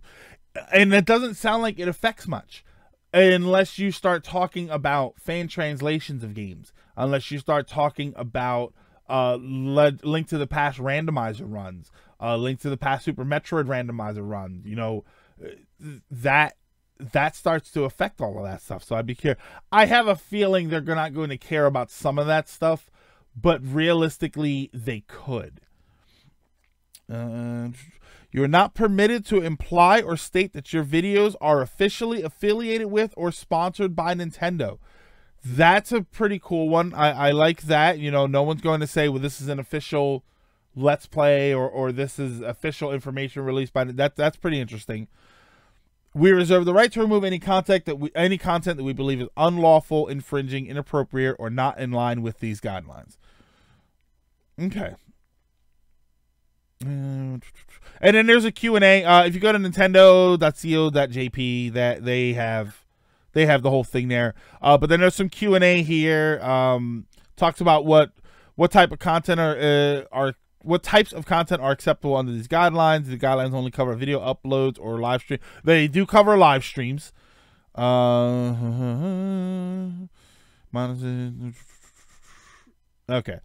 A: it doesn't sound like it affects much, unless you start talking about fan translations of games, unless you start talking about Link to the Past randomizer runs, Link to the Past Super Metroid randomizer runs. That starts to affect all of that stuff. So I'd be curious. I have a feeling they're not going to care about some of that stuff, but realistically, they could. You're not permitted to imply or state that your videos are officially affiliated with or sponsored by Nintendo. That's a pretty cool one. I like that. No one's going to say, well, this is an official Let's Play or this is official information released by that's pretty interesting. We reserve the right to remove any content that we believe is unlawful, infringing, inappropriate, or not in line with these guidelines. Okay. And then there's a Q&A. If you go to nintendo.co.jp, that they have the whole thing there. But then there's some Q&A here. Talks about what type of content what types of content are acceptable under these guidelines. The guidelines only cover video uploads or live stream. They do cover live streams. Okay.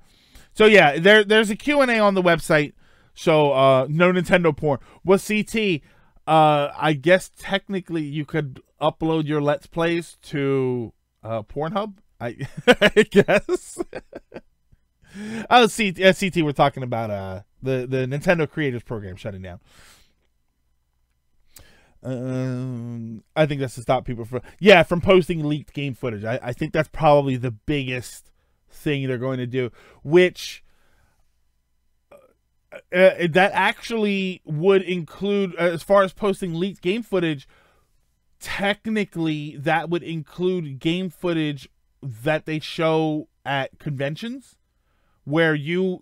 A: So yeah, there's a Q&A on the website. So no Nintendo porn. Well, CT, I guess technically you could upload your Let's Plays to Pornhub. I guess. Oh, CT, we're talking about the Nintendo Creators Program shutting down. I think that's to stop people from posting leaked game footage. I think that's probably the biggest thing they're going to do, which that actually would include, as far as posting leaked game footage, technically that would include game footage that they show at conventions, where you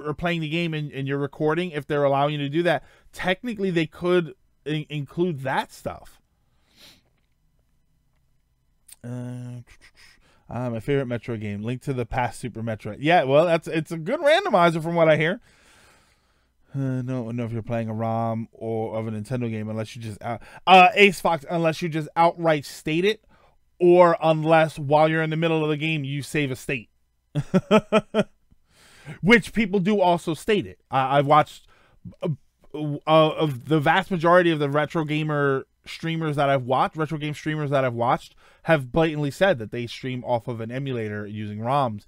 A: are playing the game and you're recording. If they're allowing you to do that, technically they could include that stuff. My favorite Metro game, Link to the Past Super Metroid. Yeah, well, it's a good randomizer from what I hear. No, if you're playing a ROM or of a Nintendo game, unless you just Ace Fox, unless you just outright state it, or unless while you're in the middle of the game you save a state, which people do also state it. I've watched of the vast majority of the retro game streamers that I've watched, have blatantly said that they stream off of an emulator using ROMs.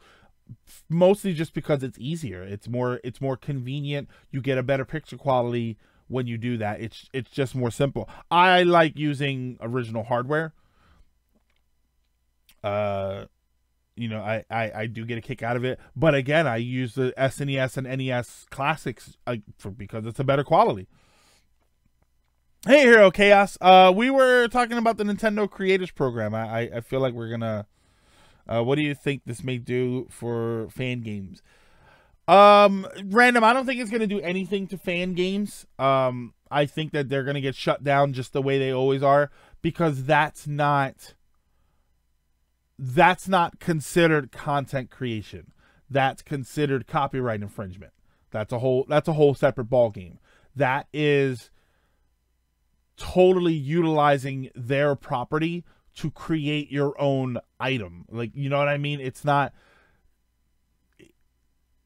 A: Mostly just because it's easier. It's more convenient. You get a better picture quality when you do that. It's just more simple. I like using original hardware. I do get a kick out of it. But again, I use the SNES and NES classics because it's a better quality. Hey, Hero Chaos. We were talking about the Nintendo Creators Program. I feel like we're gonna. What do you think this may do for fan games? Random, I don't think it's going to do anything to fan games. I think that they're going to get shut down just the way they always are, because that's not considered content creation. That's considered copyright infringement. That's a whole separate ball game. That is totally utilizing their property to create your own item. Like, you know what I mean? It's not,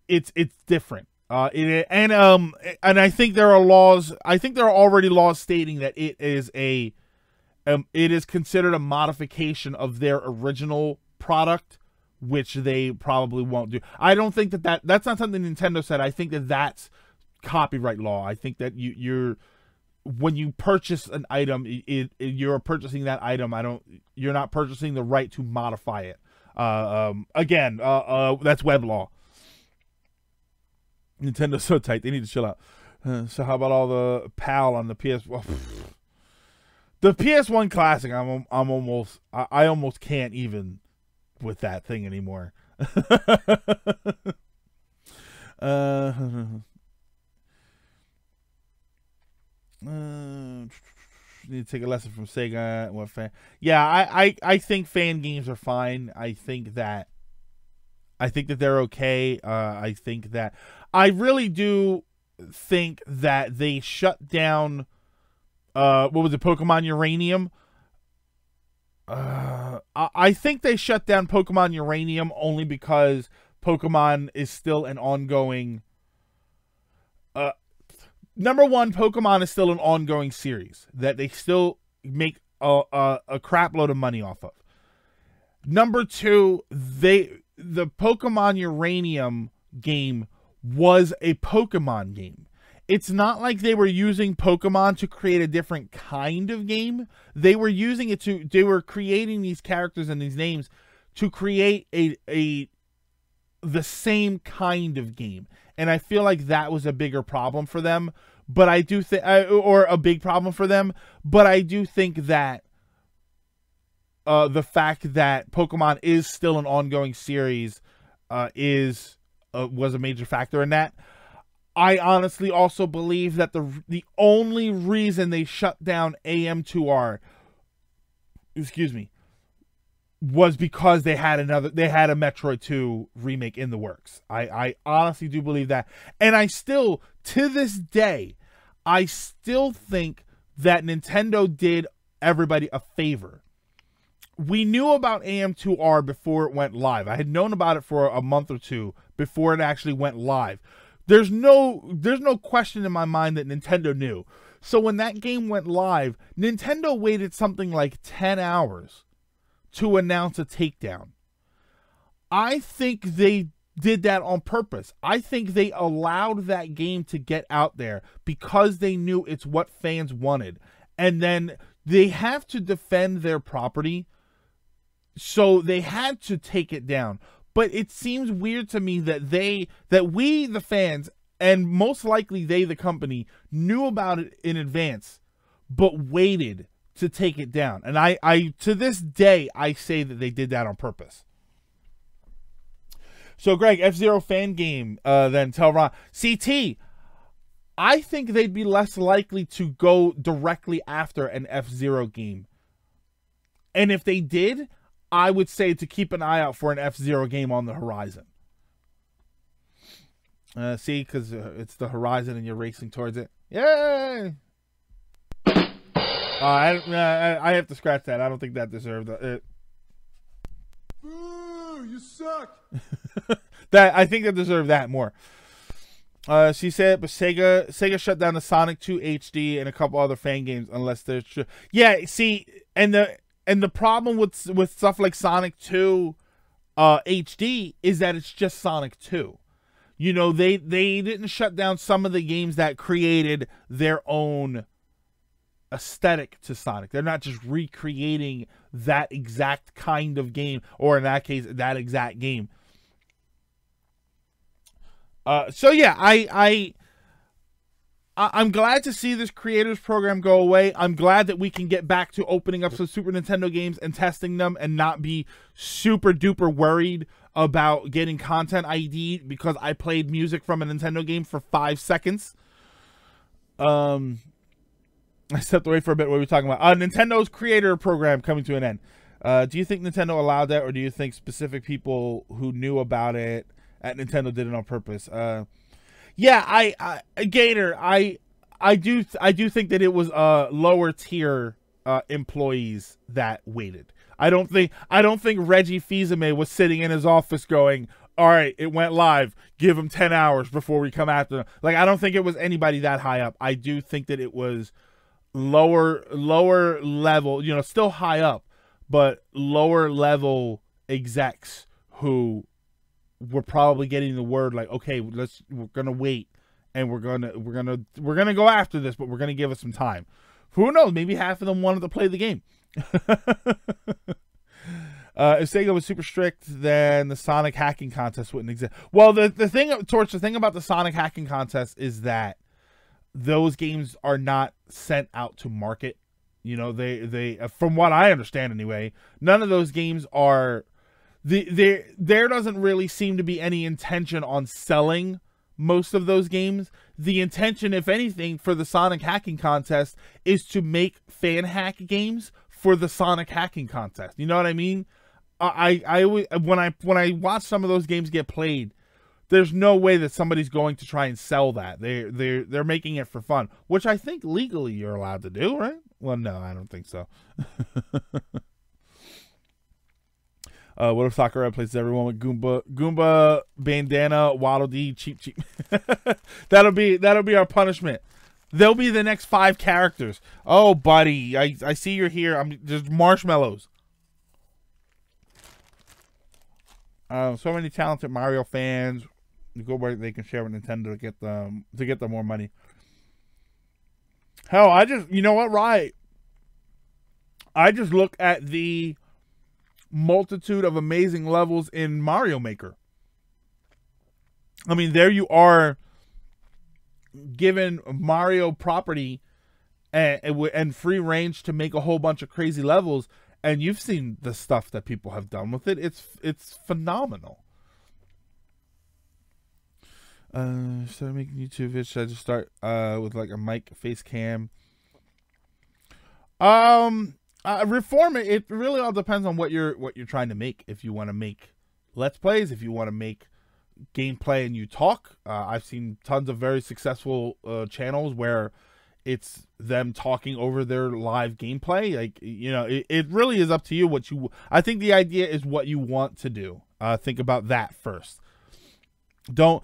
A: it's different. And I think there are laws, I think there are already laws stating that it is considered a modification of their original product, which they probably won't do. I don't think that's not something Nintendo said. I think that's copyright law. I think that when you purchase an item, you're purchasing that item. You're not purchasing the right to modify it. Again, that's web law. Nintendo's so tight; they need to chill out. So how about all the PAL on the PS? Well, the PS1 Classic? I almost can't even with that thing anymore. Need to take a lesson from Sega. What fan? Yeah, I think fan games are fine. I think that they're okay. I really do think that they shut down. What was it? Pokemon Uranium. I think they shut down Pokemon Uranium only because Pokemon is still an ongoing. Number one, Pokemon is still an ongoing series that they still make a crap load of money off of. Number two, the Pokemon Uranium game was a Pokemon game. It's not like they were using Pokemon to create a different kind of game. They were using it they were creating these characters and these names to create the same kind of game. And I feel like that was a bigger problem for them. But I do think, or a big problem for them. But I do think that the fact that Pokemon is still an ongoing series was a major factor in that. I honestly also believe that the only reason they shut down AM2R, was because they had a Metroid 2 remake in the works. I honestly do believe that. And I still, to this day, I still think that Nintendo did everybody a favor. We knew about AM2R before it went live. I had known about it for a month or two before it actually went live. There's no question in my mind that Nintendo knew. So when that game went live, Nintendo waited something like 10 hours to announce a takedown. I think they did that on purpose. I think they allowed that game to get out there because they knew it's what fans wanted. And then they have to defend their property, so they had to take it down. But it seems weird to me that we, the fans, and most likely they, the company, knew about it in advance, but waited to take it down. And I to this day, I say that they did that on purpose. So, Greg, F-Zero fan game, then tell Ron. CT, I think they'd be less likely to go directly after an F-Zero game. And if they did, I would say to keep an eye out for an F-Zero game on the horizon. See, because it's the horizon and you're racing towards it. Yay! I have to scratch that. I don't think that deserved it.
C: Boo! You suck!
A: I think that deserved that more. She said, but Sega shut down the Sonic 2 HD and a couple other fan games unless they're true. Yeah, see, and the problem with stuff like Sonic 2 HD is that it's just Sonic 2. You know, they didn't shut down some of the games that created their own aesthetic to Sonic. They're not just recreating that exact kind of game, or in that case, that exact game. So yeah, I'm glad to see this creators program go away. I'm glad that we can get back to opening up some Super Nintendo games and testing them and not be super duper worried about getting content ID because I played music from a Nintendo game for 5 seconds. I stepped away for a bit. What were we talking about? Nintendo's creator program coming to an end. Do you think Nintendo allowed that, or do you think specific people who knew about it at Nintendo did it on purpose? Yeah, Gator, I do think that it was lower tier employees that waited. I don't think Reggie Fils-Aimé was sitting in his office going, all right, it went live, give him 10 hours before we come after them. Like, I don't think it was anybody that high up. I do think that it was lower level, you know, still high up, but lower level execs who were probably getting the word like, okay, we're gonna wait and we're gonna go after this, but we're gonna give us some time. Who knows? Maybe half of them wanted to play the game. If Sega was super strict, then the Sonic hacking contest wouldn't exist. Well, the thing about the Sonic hacking contest is that those games are not sent out to market. You know, they from what I understand anyway, none of those games are. There doesn't really seem to be any intention on selling most of those games. The intention, if anything, for the Sonic hacking contest is to make fan hack games for the Sonic hacking contest. You know what I mean? When I watch some of those games get played, there's no way that somebody's going to try and sell that. They're making it for fun, which I think legally you're allowed to do, right? Well, no, I don't think so. What if Sakurai plays everyone with Goomba, bandana, Waddle Dee, cheap? That'll be our punishment. They'll be the next 5 characters. Oh, buddy, I see you're here. I'm just marshmallows. So many talented Mario fans. Go where they can share with Nintendo to get them more money. Hell, you know what, right? I just look at the multitude of amazing levels in Mario Maker. I mean, there you are given Mario property and free range to make a whole bunch of crazy levels, and you've seen the stuff that people have done with it. It's phenomenal. Started making YouTube videos. Should I just start with like a mic, face cam? Reform it. It really all depends on what you're trying to make. If you want to make Let's Plays, if you want to make gameplay and you talk, I've seen tons of very successful channels where it's them talking over their live gameplay. Like, you know, it really is up to you what you. I think the idea is what you want to do. Think about that first. Don't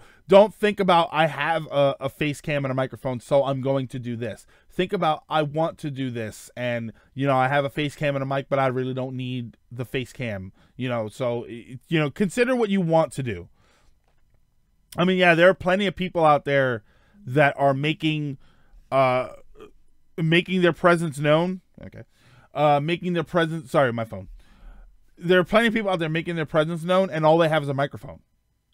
A: think about I have a face cam and a microphone, so I'm going to do this. Think about I want to do this, and you know I have a face cam and a mic, but I really don't need the face cam. You know, so you know, consider what you want to do. I mean, yeah, there are plenty of people out there that are making their presence known. Okay, making their presence. Sorry, my phone. There are plenty of people out there making their presence known, and all they have is a microphone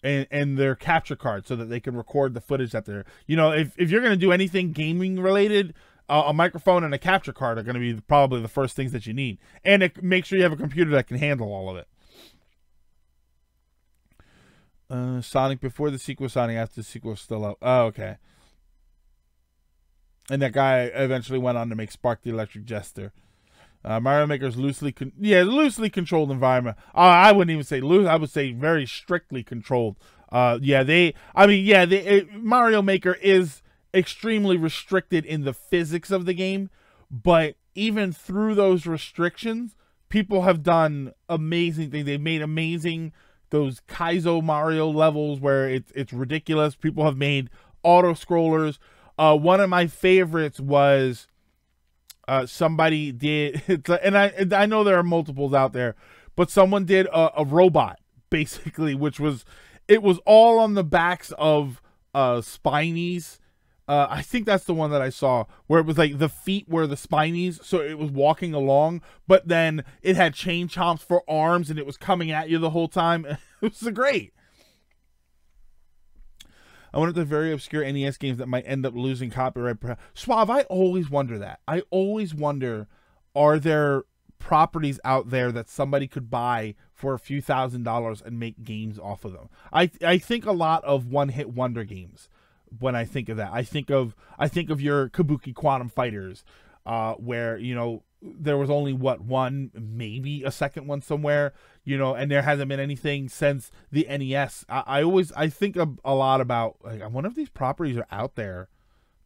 A: and their capture card so that they can record the footage that they're, you know, if you're going to do anything gaming related, a microphone and a capture card are going to be probably the first things that you need. And make sure you have a computer that can handle all of it. Sonic before the sequel, Sonic after the sequel is still out. Oh, okay. And that guy eventually went on to make Spark the Electric Jester. Mario Maker's loosely controlled environment. I wouldn't even say loose. I would say very strictly controlled. Mario Maker is extremely restricted in the physics of the game, but even through those restrictions, people have done amazing things. They've made amazing those Kaizo Mario levels where it's ridiculous. People have made auto scrollers. One of my favorites was somebody did, and I know there are multiples out there, but someone did a robot basically, which was all on the backs of Spinies. I think that's the one that I saw, where it was like the feet were the Spinies, so it was walking along, but then it had chain chomps for arms, and it was coming at you the whole time. It was great. I wonder if the very obscure NES games that might end up losing copyright. Suave, I always wonder that. I always wonder, are there properties out there that somebody could buy for a few $1,000s and make games off of them? I think a lot of one-hit wonder games. When I think of that, I think of your Kabuki Quantum Fighters, where, you know, there was only one, maybe a second one somewhere, you know, and there hasn't been anything since the NES. I think a lot about, like, I wonder if these properties are out there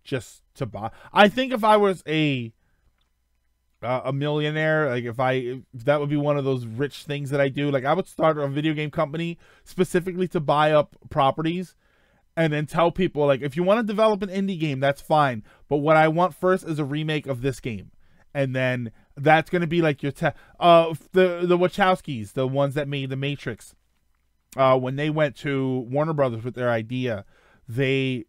A: just to buy. I think if I was a millionaire, like if that would be one of those rich things that I do, like I would start a video game company specifically to buy up properties. And then tell people, like, if you want to develop an indie game, that's fine. But what I want first is a remake of this game. And then that's going to be like your the Wachowskis, the ones that made The Matrix. When they went to Warner Brothers with their idea, they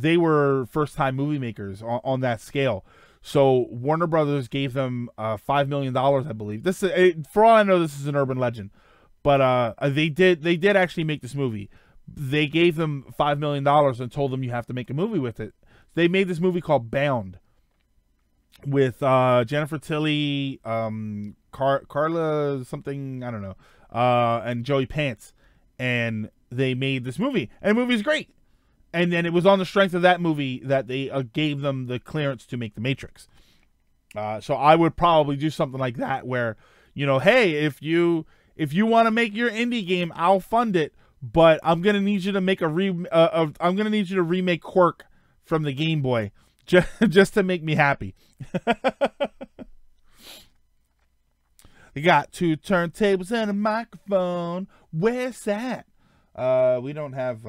A: were first-time movie makers on that scale. So Warner Brothers gave them $5 million, I believe. This is, for all I know, this is an urban legend. But they did actually make this movie. They gave them $5 million and told them you have to make a movie with it. They made this movie called Bound with Jennifer Tilly, Carla something, I don't know, and Joey Pants. And they made this movie. And the movie's great. And then it was on the strength of that movie that they gave them the clearance to make The Matrix. So I would probably do something like that where, you know, hey, if you want to make your indie game, I'll fund it. But I'm gonna need you to make I'm gonna need you to remake Quirk from the Game Boy, just to make me happy. They got 2 turntables and a microphone. Where's that? We don't have.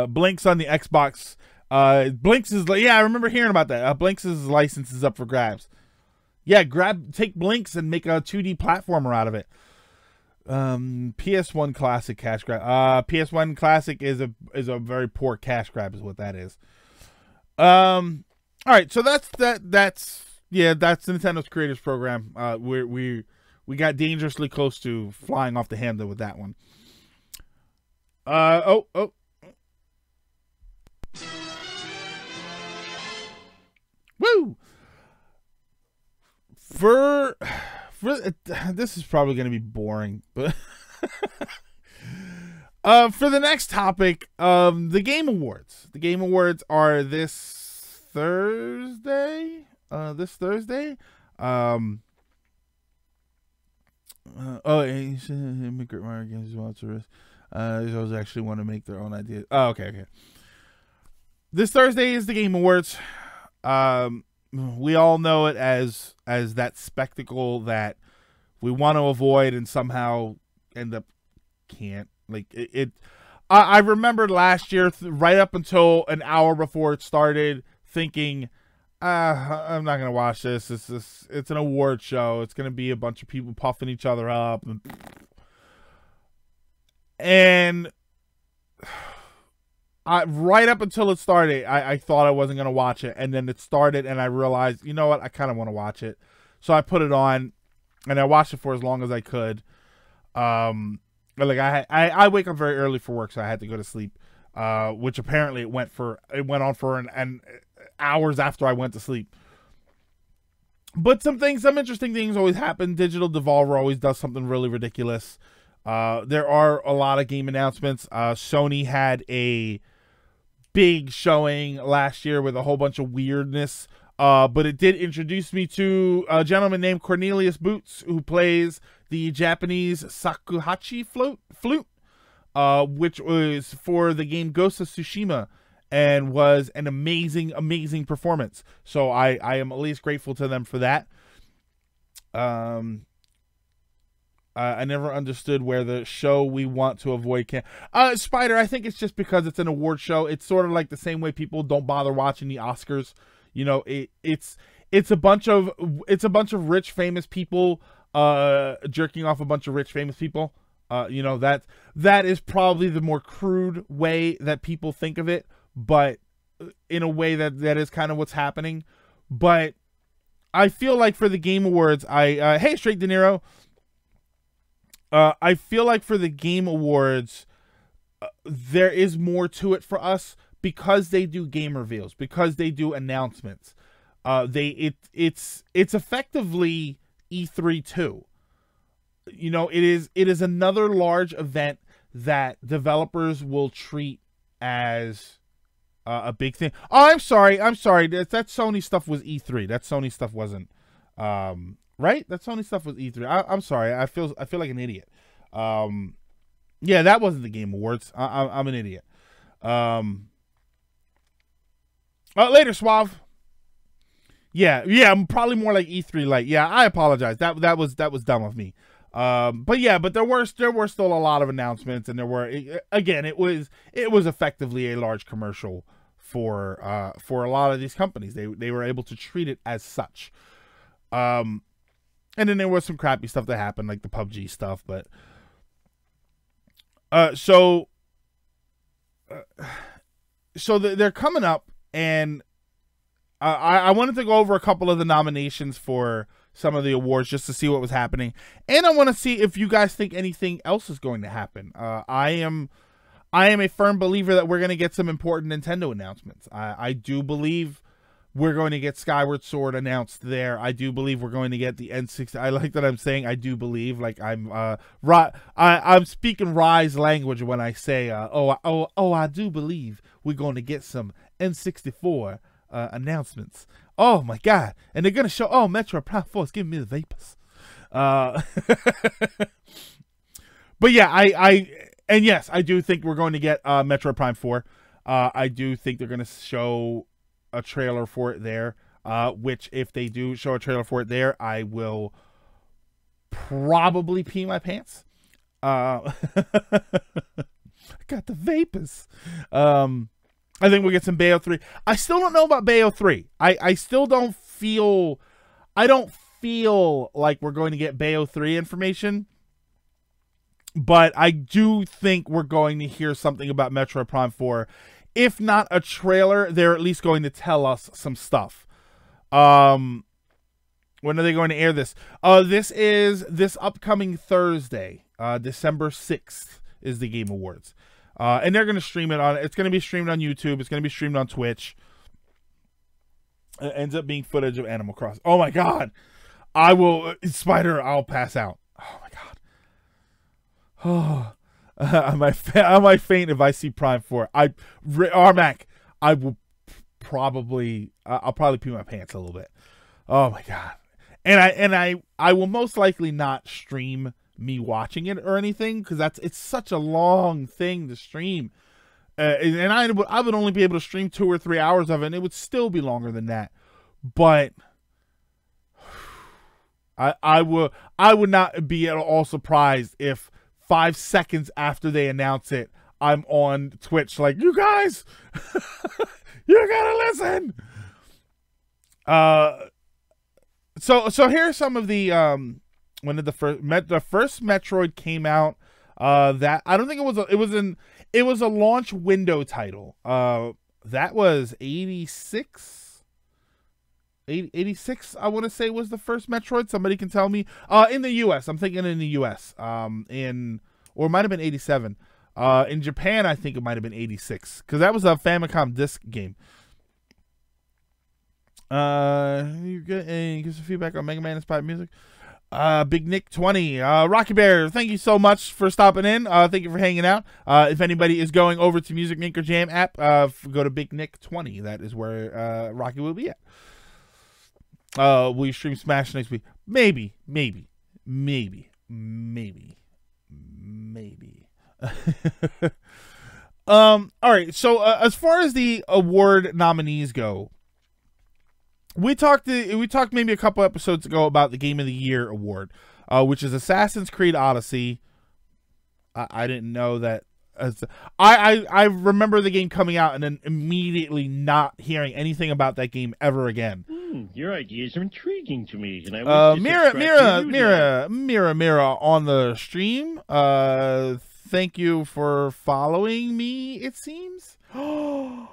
A: Blinks on the Xbox. Blinks is like, yeah, I remember hearing about that. Blinks' license is up for grabs. Yeah, take Blinks and make a 2D platformer out of it. PS1 Classic cash grab. PS1 Classic is a very poor cash grab, is what that is. All right, so that's Nintendo's Creators Program. We got dangerously close to flying off the handle with that one. Woo! For this is probably going to be boring, but for the next topic, the Game Awards. The Game Awards are this Thursday. Immigrant Mario Games as well. Those actually want to make their own ideas. Oh, okay. This Thursday is the Game Awards. We all know it as that spectacle that we want to avoid and somehow end up can't. Like it. I remember last year, right up until an hour before it started, thinking, I'm not gonna watch this. It's an award show. It's gonna be a bunch of people puffing each other up, and right up until it started, I thought I wasn't going to watch it. And then it started, and I realized, you know what? I kind of want to watch it. So I put it on, and I watched it for as long as I could. Like I wake up very early for work, so I had to go to sleep, which apparently it went on for an hours after I went to sleep. But some interesting things always happen. Digital Devolver always does something really ridiculous. There are a lot of game announcements. Sony had a big showing last year with a whole bunch of weirdness. But it did introduce me to a gentleman named Cornelius Boots, who plays the Japanese Shakuhachi flute, which was for the game Ghost of Tsushima, and was an amazing, amazing performance. So I am at least grateful to them for that. I never understood where the show we want to avoid can. Spider, I think it's just because it's an award show. It's sort of like the same way people don't bother watching the Oscars. You know, it's a bunch of rich famous people jerking off a bunch of rich famous people. You know, that is probably the more crude way that people think of it, but in a way that is kind of what's happening. But I feel like for the Game Awards, hey, Straight De Niro. I feel like for the Game Awards, there is more to it for us because they do game reveals, because they do announcements. It's effectively E3 too. You know, it is another large event that developers will treat as a big thing. Oh, I'm sorry. That Sony stuff was E3. That Sony stuff wasn't. Right? That Sony stuff was E3. I'm sorry. I feel like an idiot. Yeah, that wasn't the Game Awards. I'm an idiot. Later, Suave. Yeah. I'm probably more like E3 light. Yeah, I apologize. That was dumb of me. But there were still a lot of announcements, and there were, again, it was effectively a large commercial for a lot of these companies. They were able to treat it as such. And then there was some crappy stuff that happened, like the PUBG stuff. But so they're coming up, and I wanted to go over a couple of the nominations for some of the awards just to see what was happening, and I want to see if you guys think anything else is going to happen. I am a firm believer that we're going to get some important Nintendo announcements. I do believe we're going to get Skyward Sword announced there. I do believe we're going to get the N60. I like that I'm saying I do believe, like I'm speaking Rise language when I say I do believe we're going to get some N64 announcements. Oh my god. And they're going to show Metroid Prime 4 is giving me the vapors. But yeah, yes, I do think we're going to get Metroid Prime 4. I do think they're going to show a trailer for it there, which if they do show a trailer for it there, I will probably pee my pants. I got the vapors. I think we'll get some Bayo 3. I still don't know about Bayo 3. I still don't feel, I don't feel like we're going to get Bayo 3 information, but I do think we're going to hear something about Metroid Prime 4. If not a trailer, they're at least going to tell us some stuff. When are they going to air this? This is this upcoming Thursday, December 6th is the Game Awards. And they're going to stream it on, it's going to be streamed on YouTube. It's going to be streamed on Twitch. It ends up being footage of Animal Crossing. Oh my God. I'll pass out. Oh my God. Oh. I might faint if I see Prime 4. Armac, I will probably, I'll probably pee my pants a little bit. Oh my God. And I will most likely not stream me watching it or anything, because it's such a long thing to stream. And I would only be able to stream 2 or 3 hours of it, and it would still be longer than that. But I would not be at all surprised if 5 seconds after they announce it, I'm on Twitch like, you guys, you gotta listen. So here are some of the when did the first Metroid came out? That I don't think it was a launch window title. That was 86, I want to say was the first Metroid. Somebody can tell me. In the U.S., I'm thinking in the U.S. Or it might have been 87. In Japan, I think it might have been 86 because that was a Famicom disc game. You get some feedback on Mega Man inspired music. Big Nick 20. Rocky Bear, thank you so much for stopping in. Thank you for hanging out. If anybody is going over to Music Maker Jam app, go to Big Nick 20. That is where Rocky will be at. Will you stream Smash next week? Maybe. All right. So as far as the award nominees go, we talked maybe a couple episodes ago about the Game of the Year award, which is Assassin's Creed Odyssey. I didn't know that. I remember the game coming out and then immediately not hearing anything about that game ever again.
B: Your ideas are intriguing to me, and I
A: Mira on the stream. Thank you for following me. It seems. Oh,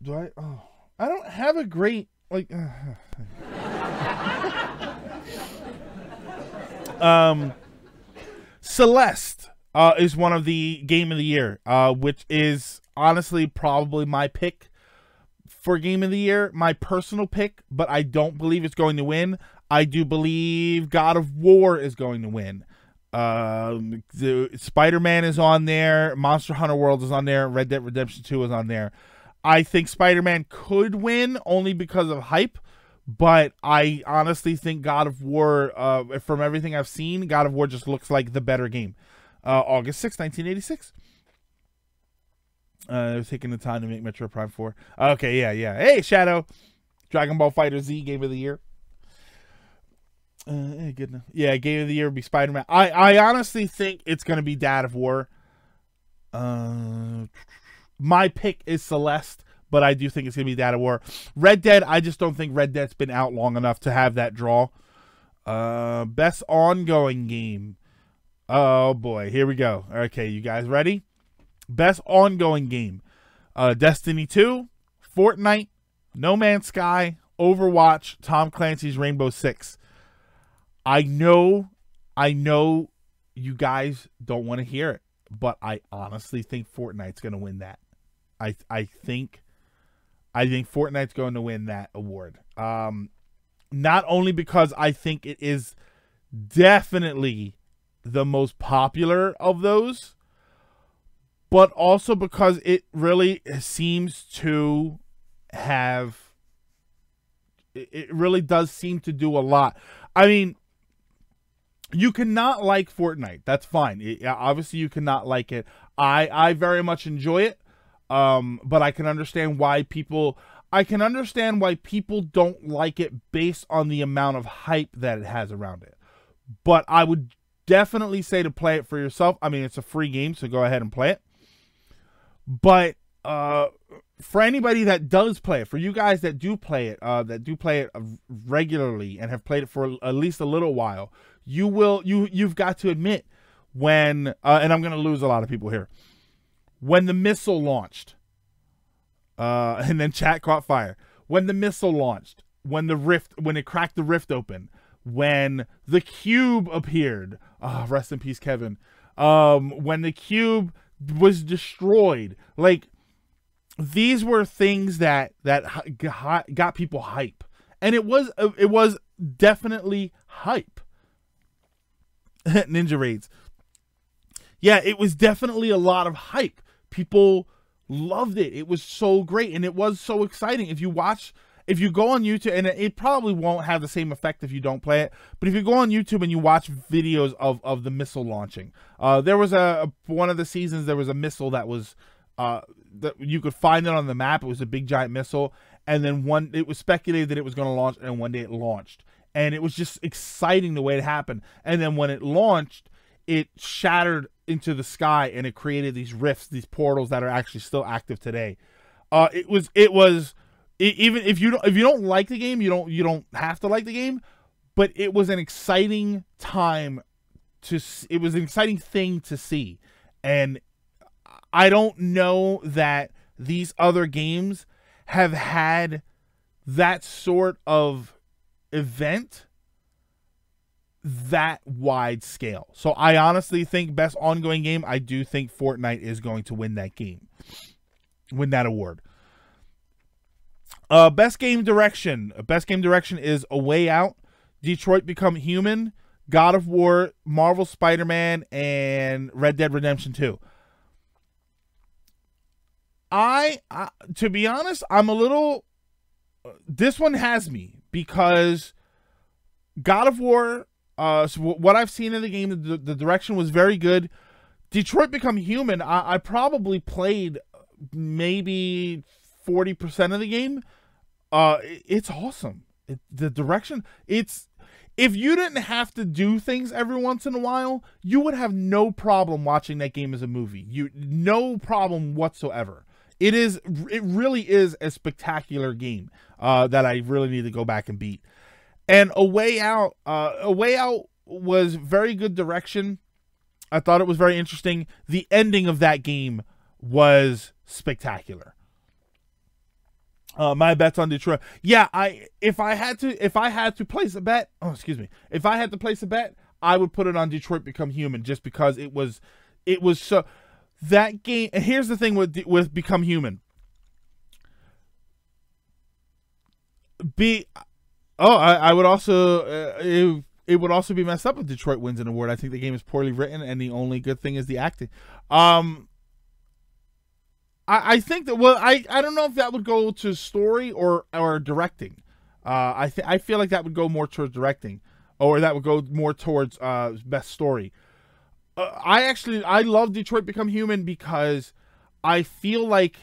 A: do I? Oh, I don't have a great like. Celeste is one of the Game of the Year, which is honestly probably my pick for Game of the Year, my personal pick, but I don't believe it's going to win. I do believe God of War is going to win. Spider-Man is on there. Monster Hunter World is on there. Red Dead Redemption 2 is on there. I think Spider-Man could win only because of hype, but I honestly think God of War, from everything I've seen, God of War just looks like the better game. August 6th, 1986. Taking the time to make Metroid Prime 4. Okay, yeah. Hey, Shadow. Dragon Ball FighterZ Game of the Year. Good enough. Yeah, Game of the Year would be Spider-Man. I honestly think it's going to be Dad of War. My pick is Celeste, but I do think it's going to be Dad of War. Red Dead, I just don't think Red Dead's been out long enough to have that draw. Best ongoing game. Oh, boy. Here we go. Okay, you guys ready? Best ongoing game. Destiny 2, Fortnite, No Man's Sky, Overwatch, Tom Clancy's Rainbow Six. I know you guys don't want to hear it, but I honestly think Fortnite's going to win that. I think Fortnite's going to win that award. Not only because I think it is definitely the most popular of those, but also because it really seems to have, it really does seem to do a lot. I mean, you cannot like Fortnite. That's fine. Obviously, you cannot like it. I very much enjoy it, but I can understand why people don't like it based on the amount of hype that it has around it. But I would definitely say to play it for yourself. I mean, it's a free game, so go ahead and play it. But for anybody that does play it, for you guys that do play it, regularly and have played it for at least a little while, you've got to admit when, and I'm going to lose a lot of people here, when the missile launched, and then chat caught fire, when the missile launched, when it cracked the rift open, when the cube appeared, rest in peace, Kevin, when the cube was destroyed, like, these were things that got people hype, and it was definitely hype. Ninja Raids, yeah, it was definitely a lot of hype. People loved it. It was so great, and it was so exciting. If you go on YouTube, and it probably won't have the same effect if you don't play it, but if you go on YouTube and you watch videos of the missile launching, there was one of the seasons, there was a missile that was that you could find it on the map. It was a big giant missile, and then it was speculated that it was going to launch, and one day it launched, and it was just exciting the way it happened. And then when it launched, it shattered into the sky, and it created these rifts, these portals that are actually still active today. It was even if you don't like the game, you don't have to like the game, but it was an exciting time it was an exciting thing to see. And I don't know that these other games have had that sort of event that wide scale. So I honestly think best ongoing game, I do think Fortnite is going to win that game, win that award. Best game direction. Best game direction is A Way Out. Detroit Become Human, God of War, Marvel Spider-Man, and Red Dead Redemption 2. To be honest, I'm a little... This one has me because God of War, so what I've seen in the game, the direction was very good. Detroit Become Human, I probably played maybe 40% of the game. It's awesome. The direction, if you didn't have to do things every once in a while, you would have no problem watching that game as a movie. No problem whatsoever. It really is a spectacular game that I really need to go back and beat. And A Way Out was very good direction. I thought it was very interesting. The ending of that game was spectacular. My bet's on Detroit. Yeah, if I had to place a bet, if I had to place a bet, I would put it on Detroit Become Human, just because it was so, that game. And here's the thing with Become Human. I would also it would also be messed up if Detroit wins an award. I think the game is poorly written, and the only good thing is the acting. I think that, well, I don't know if that would go to story or directing. I feel like that would go more towards directing, or that would go more towards best story. I love Detroit Become Human because I feel like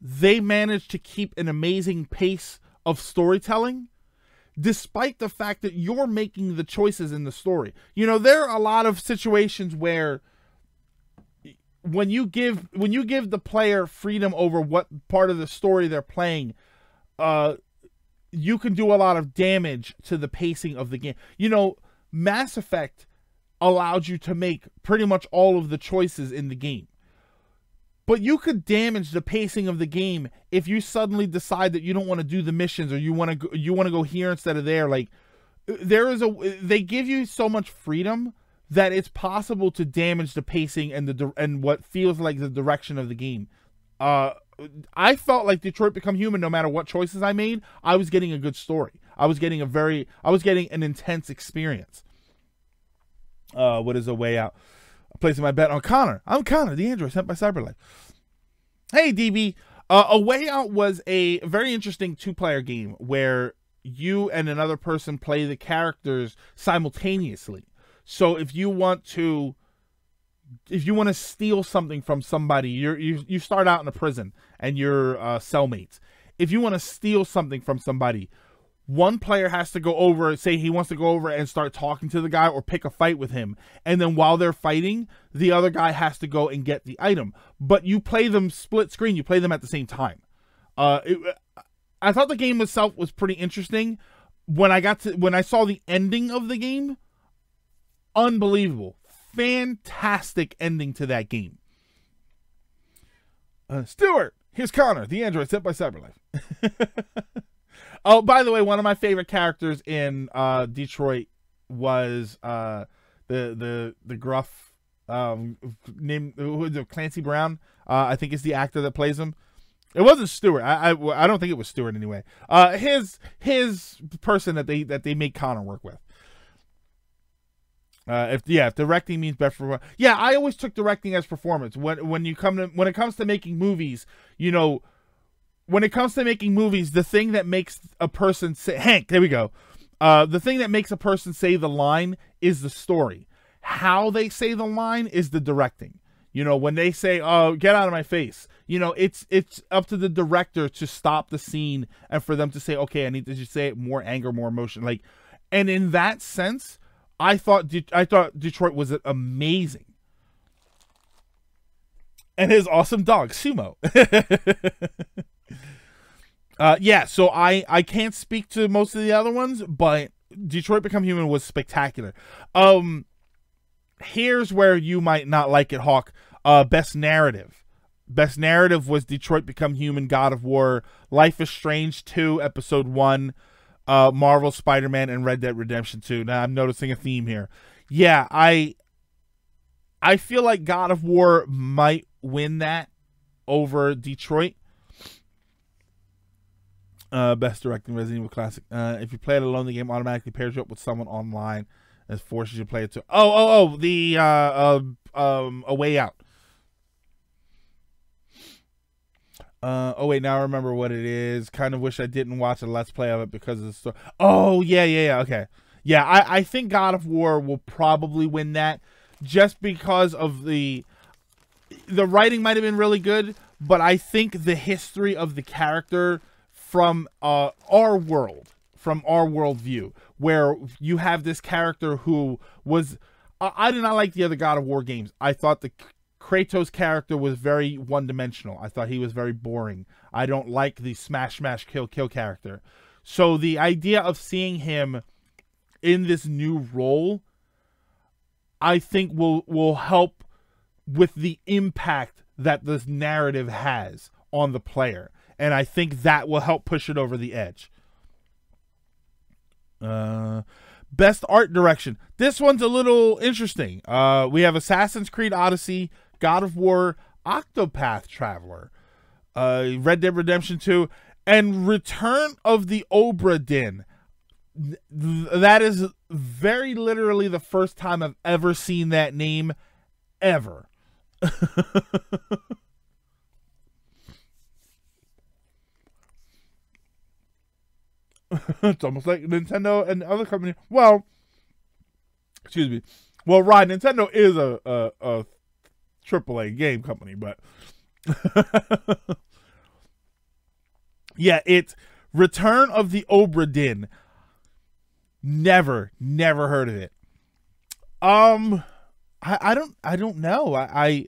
A: they managed to keep an amazing pace of storytelling, despite the fact that you're making the choices in the story. You know, there are a lot of situations where when you give the player freedom over what part of the story they're playing, you can do a lot of damage to the pacing of the game. You know, Mass Effect allowed you to make pretty much all of the choices in the game. But you could damage the pacing of the game if you suddenly decide that you don't want to do the missions, or you want to go here instead of there. Like, they give you so much freedom that it's possible to damage the pacing and what feels like the direction of the game. I felt like Detroit Become Human, no matter what choices I made, I was getting a good story. I was getting an intense experience. What is A Way Out? I'm placing my bet on Connor. I'm Connor, the android sent by Cyberlife. Hey, DB. A Way Out was a very interesting 2-player game where you and another person play the characters simultaneously. So if you want to steal something from somebody, you start out in a prison and you're cellmates. If you want to steal something from somebody, one player has to go over, say he wants to go over and start talking to the guy or pick a fight with him. And then while they're fighting, the other guy has to go and get the item. But you play them split screen. You play them at the same time. I thought the game itself was pretty interesting. When I saw the ending of the game, unbelievable. Fantastic ending to that game. Stuart, here's Connor, the android sent by Cyberlife. Oh, by the way, one of my favorite characters in Detroit was the gruff named Clancy Brown. I think is the actor that plays him. It wasn't Stewart. I don't think it was Stewart anyway. His person that they make Connor work with. If directing means best for, yeah, I always took directing as performance. When it comes to making movies, you know, when it comes to making movies, the thing that makes a person say, Hank, there we go. The thing that makes a person say the line is the story. How they say the line is the directing. You know, when they say, "Oh, get out of my face," you know, it's up to the director to stop the scene and for them to say, "Okay, I need to just say it more anger, more emotion." Like, and in that sense, I thought Detroit was amazing. And his awesome dog, Sumo. Yeah, so I can't speak to most of the other ones, but Detroit Become Human was spectacular. Here's where you might not like it, Hawk. Best narrative. Best narrative was Detroit Become Human, God of War, Life is Strange 2, Episode 1, Marvel, Spider-Man, and Red Dead Redemption 2. Now, I'm noticing a theme here. Yeah, I feel like God of War might win that over Detroit. Best directing Resident Evil classic. If you play it alone, the game automatically pairs you up with someone online and forces you to play it too. The A Way Out. Oh wait, now I remember what it is. Kind of wish I didn't watch a Let's Play of it because of the story. Oh yeah, okay. Yeah, I think God of War will probably win that just because of the writing might have been really good, but I think the history of the character from our world view, where you have this character who was, I did not like the other God of War games. I thought the Kratos character was very one-dimensional. I thought he was very boring. I don't like the smash, kill character. So the idea of seeing him in this new role, I think will help with the impact that this narrative has on the player. And I think that will help push it over the edge. Best art direction. This one's a little interesting. We have Assassin's Creed Odyssey, God of War, Octopath Traveler, Red Dead Redemption 2, and Return of the Obra Dinn. That is very literally the first time I've ever seen that name, ever. It's almost like Nintendo and other companies. Well, excuse me. Well, right, Nintendo is a AAA game company, but yeah, it's Return of the Obra Dinn. Never heard of it. I don't know. I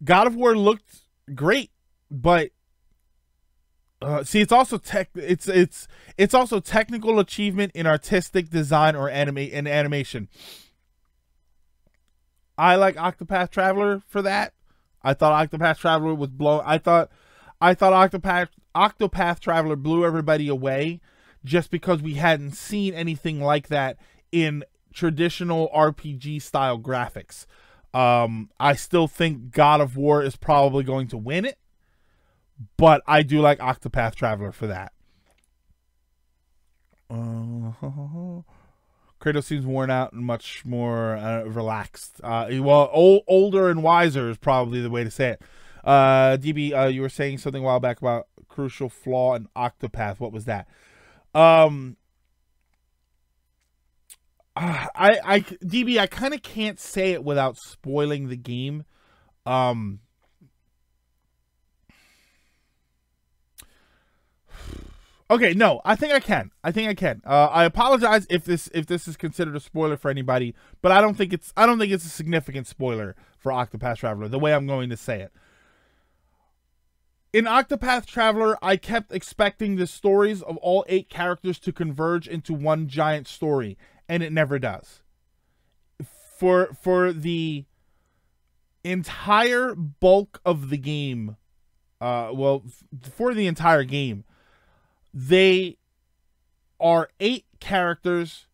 A: God of War looked great, but see, it's also it's also technical achievement in artistic design or animation. I like Octopath Traveler for that. I thought Octopath Traveler was I thought Octopath Traveler blew everybody away just because we hadn't seen anything like that in traditional RPG style graphics. I still think God of War is probably going to win it, but I do like Octopath Traveler for that. Kratos seems worn out and much more relaxed. Older and wiser is probably the way to say it. DB, you were saying something a while back about crucial flaw in Octopath. What was that? DB, I kind of can't say it without spoiling the game. Okay, no, I think I can. I apologize if this is considered a spoiler for anybody, but I don't think it's a significant spoiler for Octopath Traveler, the way I'm going to say it. In Octopath Traveler, I kept expecting the stories of all 8 characters to converge into one giant story, and it never does. For the entire bulk of the game, for the entire game, they are 8 characters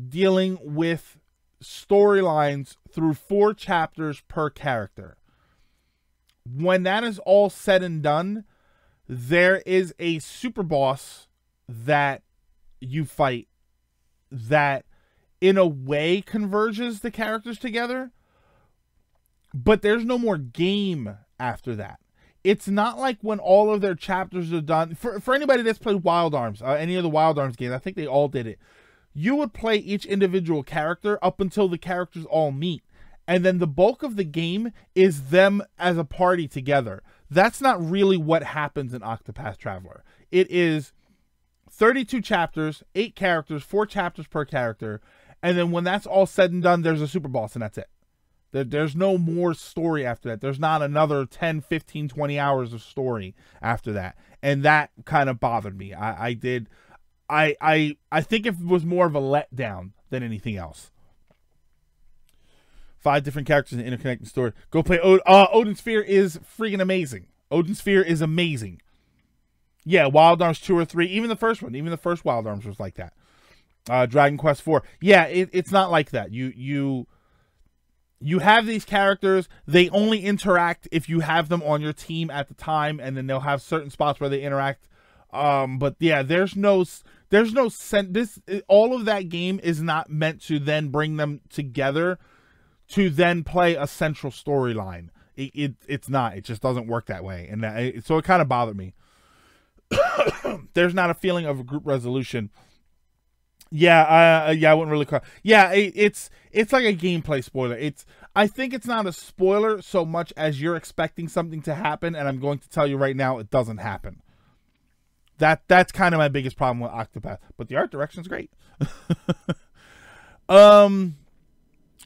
A: dealing with storylines through 4 chapters per character. When that is all said and done, there is a super boss that you fight that in a way converges the characters together, but there's no more game after that. It's not like when all of their chapters are done. For anybody that's played Wild Arms, any of the Wild Arms games, I think they all did it. You would play each individual character up until the characters all meet. And then the bulk of the game is them as a party together. That's not really what happens in Octopath Traveler. It is 32 chapters, 8 characters, 4 chapters per character. And then when that's all said and done, there's a super boss and that's it. There's no more story after that. There's not another 10, 15, 20 hours of story after that. And that kind of bothered me. I think it was more of a letdown than anything else. 5 different characters in an interconnected story. Go play Odin Sphere is freaking amazing. Odin Sphere is amazing. Yeah, Wild Arms 2 or 3. Even the first one. Even the first Wild Arms was like that. Dragon Quest 4. Yeah, it's not like that. You have these characters. They only interact if you have them on your team at the time, and then they'll have certain spots where they interact But yeah, there's no all of that game is not meant to then bring them together to then play a central storyline. It's not. It just doesn't work that way, and so it kind of bothered me. There's not a feeling of a group resolution. Yeah, I wouldn't really call. Yeah, it's like a gameplay spoiler. I think it's not a spoiler so much as you're expecting something to happen, and I'm going to tell you right now, it doesn't happen. That's kind of my biggest problem with Octopath, but the art direction's great. All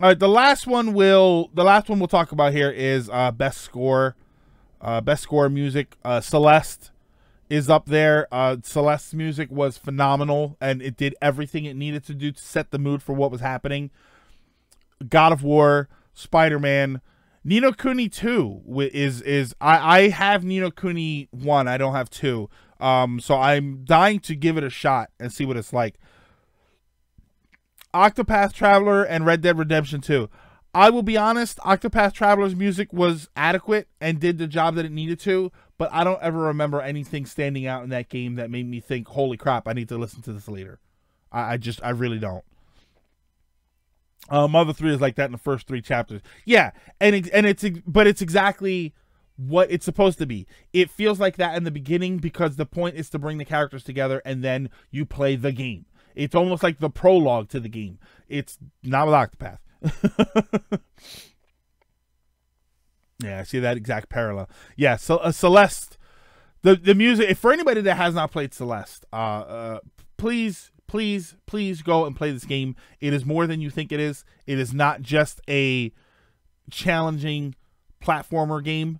A: right, the last one we'll talk about here is best score music. Celeste is up there. Celeste's music was phenomenal, and it did everything it needed to do to set the mood for what was happening. God of War, Spider-Man, Ni no Kuni 2 is I have Ni no Kuni 1. I don't have 2. So I'm dying to give it a shot and see what it's like. Octopath Traveler and Red Dead Redemption 2. I will be honest, Octopath Traveler's music was adequate and did the job that it needed to, but I don't ever remember anything standing out in that game that made me think, holy crap, I need to listen to this later. I really don't. Mother 3 is like that in the first 3 chapters. Yeah, but it's exactly what it's supposed to be. It feels like that in the beginning because the point is to bring the characters together and then you play the game. It's almost like the prologue to the game. It's not with Octopath. Yeah, I see that exact parallel. Yeah, so Celeste, the music, for anybody that has not played Celeste, please go and play this game. It is more than you think it is. It is not just a challenging platformer game.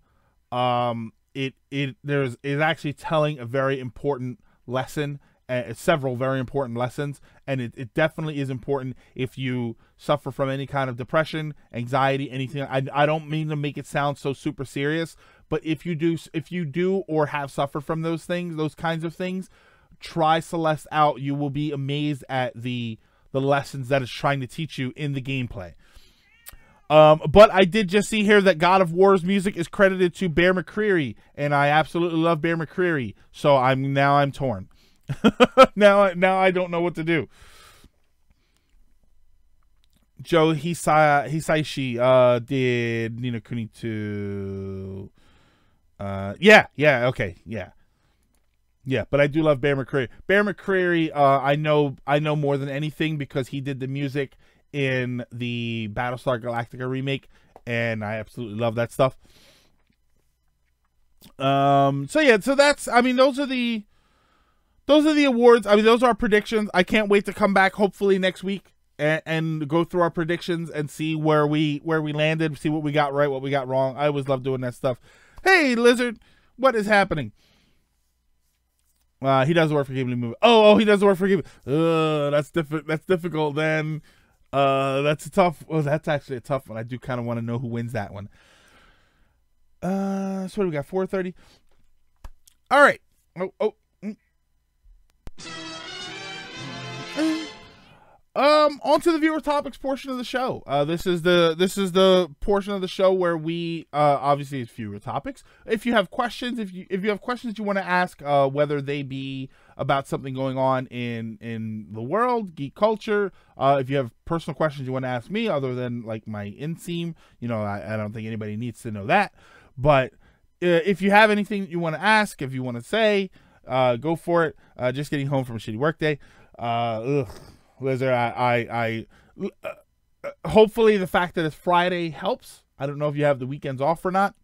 A: It is actually telling a very important lesson, several very important lessons, and it definitely is important if you suffer from any kind of depression, anxiety, anything. I don't mean to make it sound so super serious, but if you do or have suffered from those kinds of things, try Celeste out. You will be amazed at the lessons that it's trying to teach you in the gameplay. But I did just see here that God of War's music is credited to Bear McCreary, and I absolutely love Bear McCreary. So I'm torn. now I don't know what to do. Joe Hisaishi did Ni no Kuni 2. Yeah, okay, yeah. Yeah, but I do love Bear McCreary. Bear McCreary, I know more than anything because he did the music in the Battlestar Galactica remake, and I absolutely love that stuff. So that's, I mean, those are the awards. I mean, those are our predictions. I can't wait to come back hopefully next week and go through our predictions and see where we landed, see what we got right, what we got wrong. I always love doing that stuff. Hey, Lizard, what is happening? He doesn't work for Ghibli Movie. Oh, he doesn't work for Ghibli. That's difficult then. That's a tough. Well, that's actually a tough one. I do kind of want to know who wins that one. So what do we got? 4:30. All right. On to the viewer topics portion of the show. This is the portion of the show where we obviously it's viewer topics. If you have questions, if you have questions you want to ask, whether they be about something going on in the world, geek culture, if you have personal questions you want to ask me other than like my inseam, I don't think anybody needs to know that. But if you have anything you want to ask, if you want to say, go for it. Just getting home from a shitty workday. Lizard, I hopefully the fact that it's Friday helps. I don't know if you have the weekends off or not.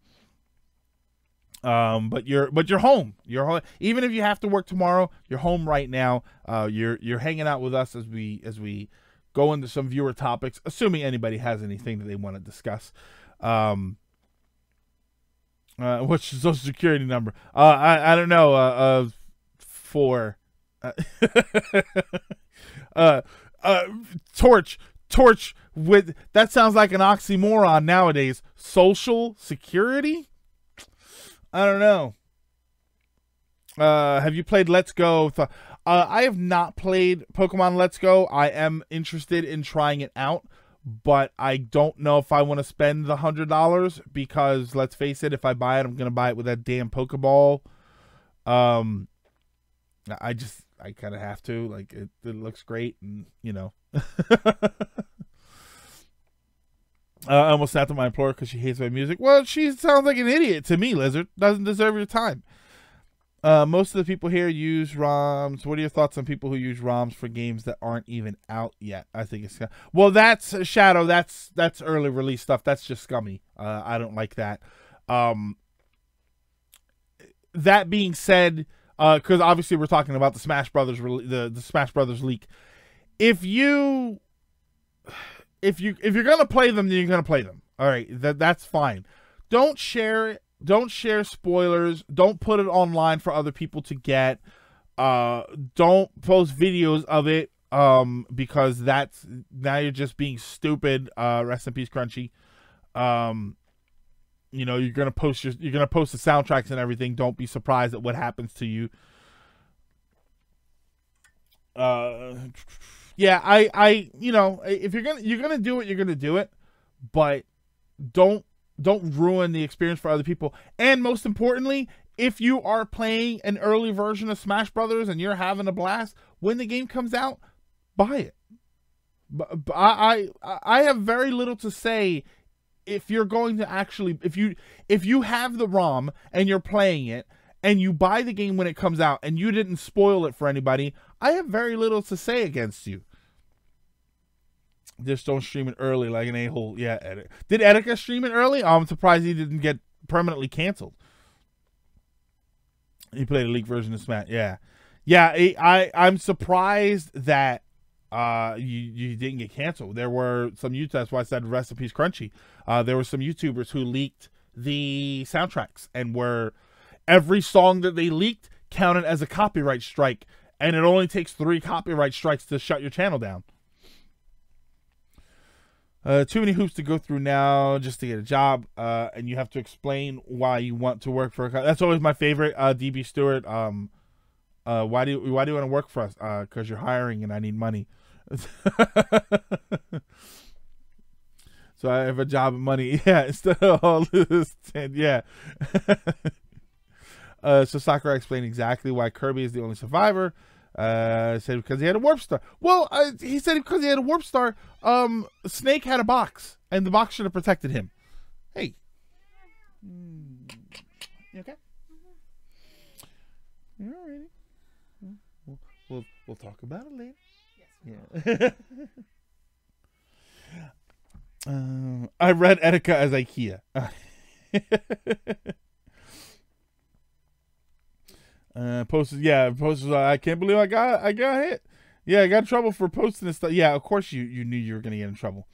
A: But you're home. You're home. Even if you have to work tomorrow, you're home right now. You're hanging out with us as we go into some viewer topics, assuming anybody has anything that they want to discuss. What's your social security number? I don't know. 4. Torch with that sounds like an oxymoron nowadays. Social security? I don't know. Have you played Let's Go? I have not played Pokemon Let's Go. I am interested in trying it out, but I don't know if I want to spend the $100 because let's face it, if I buy it, I'm gonna buy it with that damn Pokeball. I kind of have to. Like, it looks great, and you know. I almost snapped at my employer because she hates my music. Well, she sounds like an idiot to me, Lizard. Doesn't deserve your time. Most of the people here use ROMs. What are your thoughts on people who use ROMs for games that aren't even out yet? I think it's... Well, that's Shadow. That's early release stuff. That's just scummy. I don't like that. That being said, because obviously we're talking about the Smash Brothers the Smash Brothers leak. If you're gonna play them, then you're gonna play them. All right, that's fine. Don't share it. Don't share spoilers. Don't put it online for other people to get. Don't post videos of it. Because now you're just being stupid. Rest in peace, Crunchy. You know, you're gonna post the soundtracks and everything. Don't be surprised at what happens to you. Yeah, I you know, if you're gonna do it, you're gonna do it, but don't ruin the experience for other people. And most importantly, if you are playing an early version of Smash Brothers and you're having a blast, when the game comes out, buy it. I have very little to say if you're going to actually, if you have the ROM and you're playing it and you buy the game when it comes out and you didn't spoil it for anybody, I have very little to say against you. Just don't stream it early like an a-hole. Yeah, did Etika stream it early? I'm surprised he didn't get permanently canceled. He played a leaked version of Smash. Yeah. I'm surprised that you didn't get canceled. There were some YouTubers, that's why I said rest in peace Crunchy. There were some YouTubers who leaked the soundtracks, and every song that they leaked counted as a copyright strike, and it only takes 3 copyright strikes to shut your channel down. Too many hoops to go through now just to get a job, and you have to explain why you want to work for a company. That's always my favorite. DB Stewart. Why do you want to work for us? Because you're hiring and I need money. So I have a job and money. Yeah, instead of all this. Yeah. So Sakurai explained exactly why Kirby is the only survivor. Said because he had a warp star. Well, he said because he had a warp star. Snake had a box, and the box should have protected him. Hey, you okay? You all right? We'll talk about it later. Yes. Yeah. I read Etika as IKEA. Posted. I can't believe I got hit. Yeah, I got in trouble for posting this stuff. Yeah, of course you knew you were gonna get in trouble.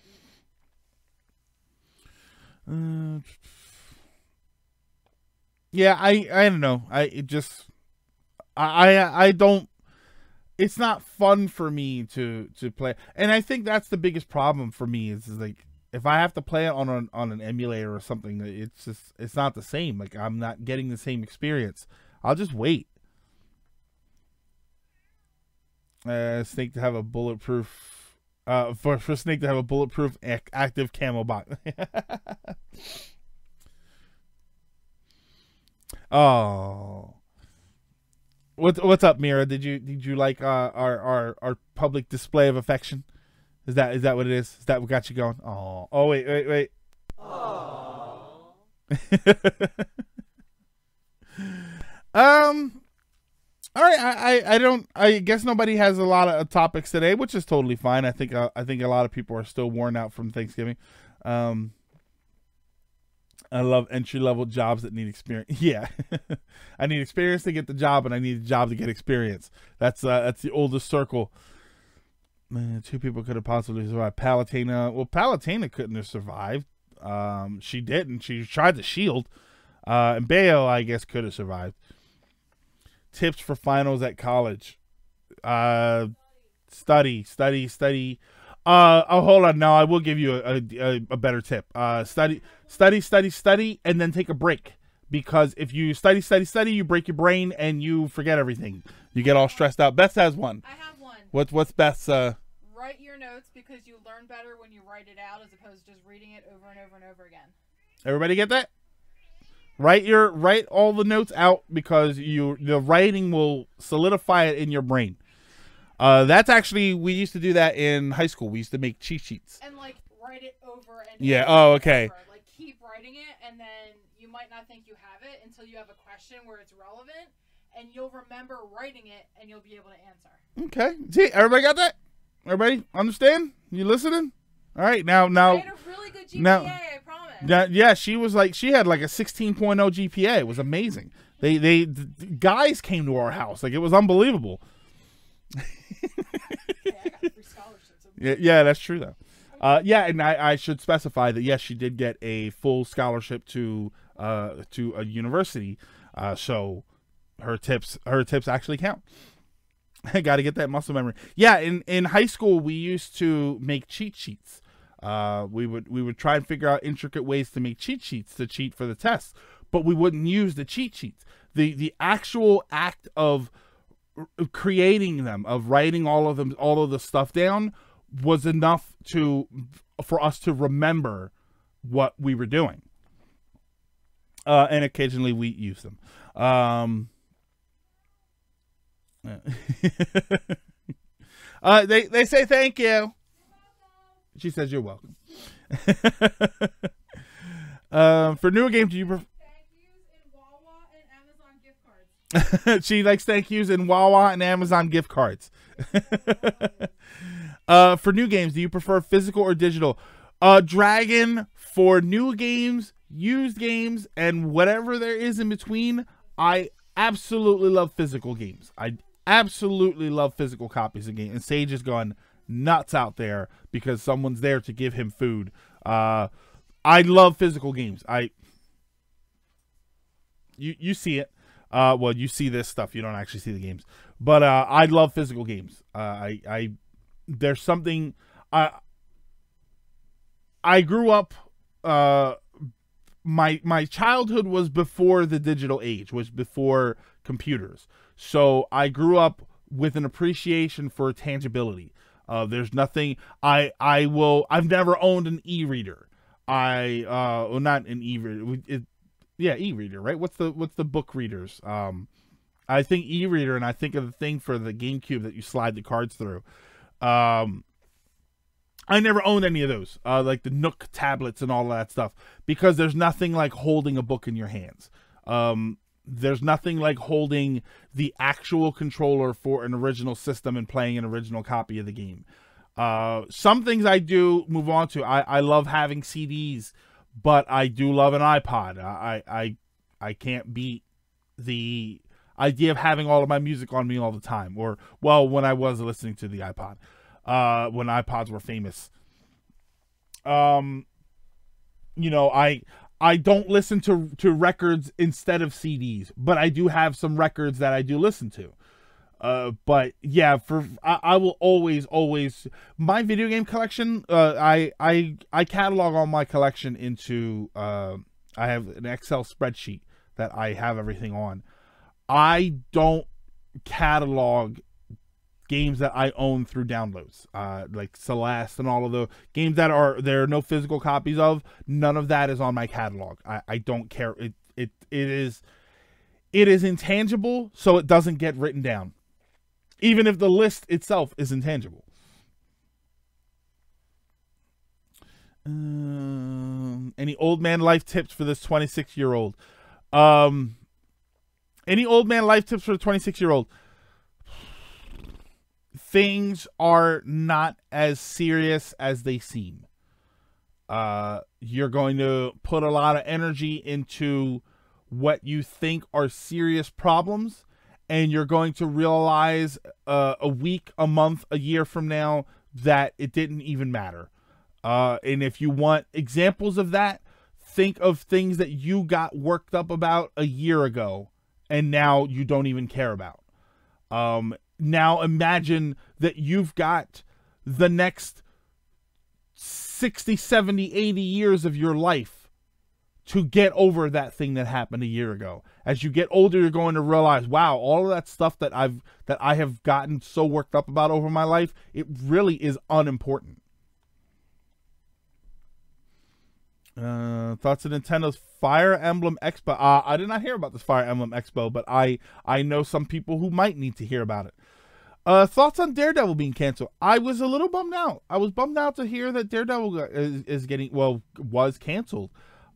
A: Yeah, I don't know. I don't. It's not fun for me to play, and I think that's the biggest problem for me. Is like if I have to play it on an emulator or something, it's not the same. Like I'm not getting the same experience. I'll just wait. Snake to have a bulletproof for Snake to have a bulletproof active camo box. Oh, what's up, Mira? Did you like our public display of affection? Is that what it is? Is that what got you going? Oh wait. Oh. All right, I guess nobody has a lot of topics today, which is totally fine. I think a lot of people are still worn out from Thanksgiving. I love entry-level jobs that need experience. Yeah. I need experience to get the job, and I need a job to get experience. That's the oldest circle. 2 people could have possibly survived. Palutena. Well, Palutena couldn't have survived. She didn't. She tried to shield. And Bayo, I guess, could have survived. Tips for finals at college. Study. Oh, hold on. No, I will give you a better tip. Study, and then take a break. Because if you study, you break your brain and you forget everything. You get all stressed out. Beth has one.
C: I have one.
A: What's Beth's?
C: Write your notes because you learn better when you write it out as opposed to just reading it over and over and over again.
A: Everybody get that? Write all the notes out, because the writing will solidify it in your brain. That's actually, we used to do that in high school. We used to make cheat sheets.
C: And like write it over and
A: Yeah.
C: over
A: Oh,
C: and
A: okay.
C: over. Like keep writing it, and then you might not think you have it until you have a question where it's relevant, and you'll remember writing it, and you'll be able to answer.
A: Okay. See, everybody got that? Everybody understand? You listening? All right. Now.
C: I had a really good GPA,
A: now-
C: I promise.
A: Yeah, she had like a 16.0 GPA. It was amazing. The guys came to our house. Like, it was unbelievable.
C: Hey, I got free scholarships.
A: Yeah, that's true though. Yeah, and I should specify that yes, she did get a full scholarship to a university. So her tips actually count. I got to get that muscle memory. Yeah, in high school we used to make cheat sheets. We would try and figure out intricate ways to make cheat sheets to cheat for the tests, but we wouldn't use the cheat sheets. The actual act of creating them, of writing all of the stuff down, was enough for us to remember what we were doing. And occasionally we use them. They say thank you. She says you're welcome. For newer games, do you prefer?
C: Thank yous in Wawa and Amazon gift cards.
A: She likes thank yous in Wawa and Amazon gift cards. For new games, do you prefer physical or digital? Dragon, for new games, used games, and whatever there is in between, I absolutely love physical games. I absolutely love physical copies of games. And Sage is going nuts out there because someone's there to give him food. I love physical games. You see it. Well, you see this stuff. You don't actually see the games. But I love physical games. There's something. I grew up. My childhood was before the digital age, was before computers. So I grew up with an appreciation for tangibility. There's nothing. I've never owned an e-reader. Well, not an e-reader. Yeah, e-reader, right? What's the book readers? I think e-reader, and I think of the thing for the GameCube that you slide the cards through. I never owned any of those, like the Nook tablets and all that stuff, because there's nothing like holding a book in your hands. There's nothing like holding the actual controller for an original system and playing an original copy of the game. Some things I do move on to. I love having CDs, but I do love an iPod. I can't beat the idea of having all of my music on me all the time. Or, well, when I was listening to the iPod, when iPods were famous. You know, I don't listen to records instead of CDs, but I do have some records that I do listen to. But yeah, I will always my video game collection. I catalog all my collection into. I have an Excel spreadsheet that I have everything on. I don't catalog games that I own through downloads, like Celeste and all of the games that there are no physical copies of. None of that is on my catalog. I don't care. It is intangible, so it doesn't get written down, even if the list itself is intangible. Any old man life tips for this 26-year-old? Any old man life tips for a 26-year-old? Things are not as serious as they seem. You're going to put a lot of energy into what you think are serious problems, and you're going to realize a week, a month, a year from now that it didn't even matter. And if you want examples of that, think of things that you got worked up about a year ago and now you don't even care about. Now imagine that you've got the next 60, 70, 80 years of your life to get over that thing that happened a year ago. As you get older, you're going to realize, wow, all of that stuff that I have gotten so worked up about over my life, it really is unimportant. Thoughts of Nintendo's Fire Emblem Expo. I did not hear about this Fire Emblem Expo, but I know some people who might need to hear about it. Thoughts on Daredevil being canceled. I was a little bummed out. I was bummed out to hear that Daredevil was canceled.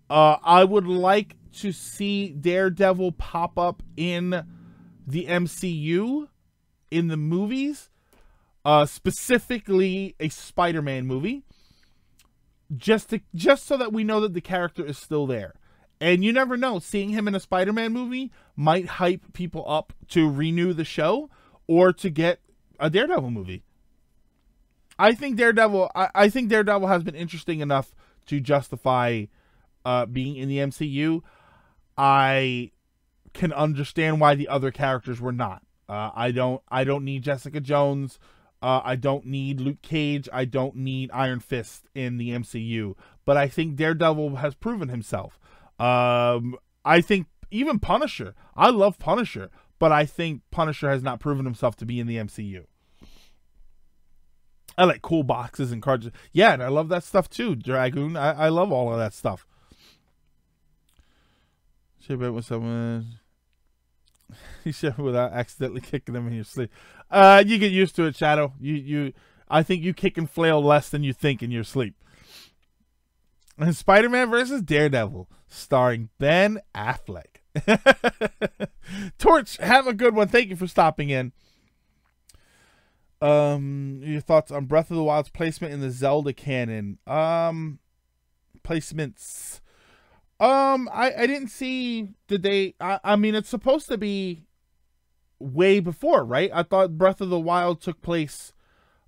A: I would like to see Daredevil pop up in the MCU, in the movies, specifically a Spider-Man movie, just so that we know that the character is still there. And you never know, seeing him in a Spider-Man movie might hype people up to renew the show or to get a Daredevil movie. I think Daredevil has been interesting enough to justify being in the MCU. I can understand why the other characters were not. I don't need Jessica Jones. I don't need Luke Cage. I don't need Iron Fist in the MCU. But I think Daredevil has proven himself. I think even Punisher. I love Punisher, but I think Punisher has not proven himself to be in the MCU. I like cool boxes and cards. Yeah, and I love that stuff too, Dragoon. I love all of that stuff. Share bed with someone. You share without accidentally kicking them in your sleep. You get used to it, Shadow. I think you kick and flail less than you think in your sleep. And Spider-Man versus Daredevil, starring Ben Affleck. Torch, have a good one. Thank you for stopping in. Your thoughts on Breath of the Wild's placement in the Zelda canon? Placements. I didn't see. Did they? I mean, it's supposed to be way before, right? I thought Breath of the Wild took place,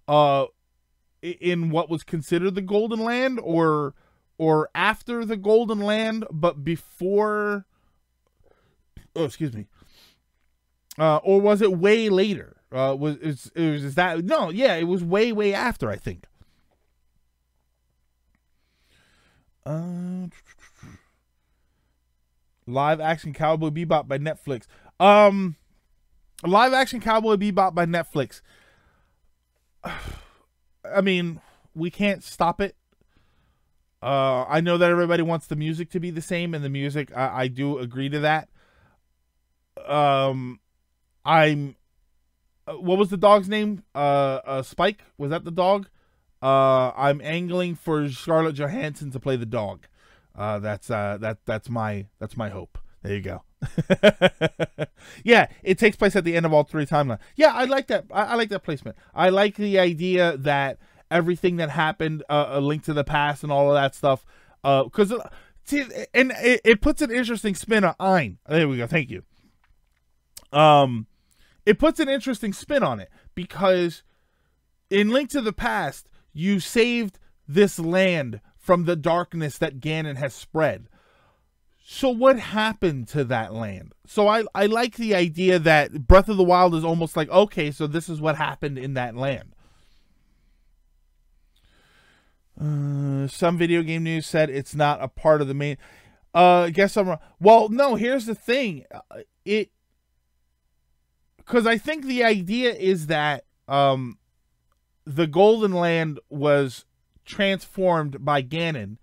A: in what was considered the Golden Land, or after the Golden Land, but before. Oh, excuse me. Or was it way later? Is that no? Yeah, it was way after, I think. Live action Cowboy Bebop by Netflix. Live action Cowboy Bebop by Netflix. I mean, we can't stop it. I know that everybody wants the music to be the same, and the music, I do agree to that. What was the dog's name? Spike? Was that the dog? I'm angling for Scarlett Johansson to play the dog. That's my hope. There you go. Yeah, it takes place at the end of all three timelines. Yeah, I like that. I like that placement. I like the idea that everything that happened, A Link to the Past and all of that stuff, because it puts an interesting spin on Ein. There we go. Thank you. It puts an interesting spin on it, because in Link to the Past, you saved this land from the darkness that Ganon has spread. So what happened to that land? So I like the idea that Breath of the Wild is almost like, okay, so this is what happened in that land. Some video game news said it's not a part of the main. Guess I'm wrong. Well, no, here's the thing. Because I think the idea is that the Golden Land was transformed by Ganon,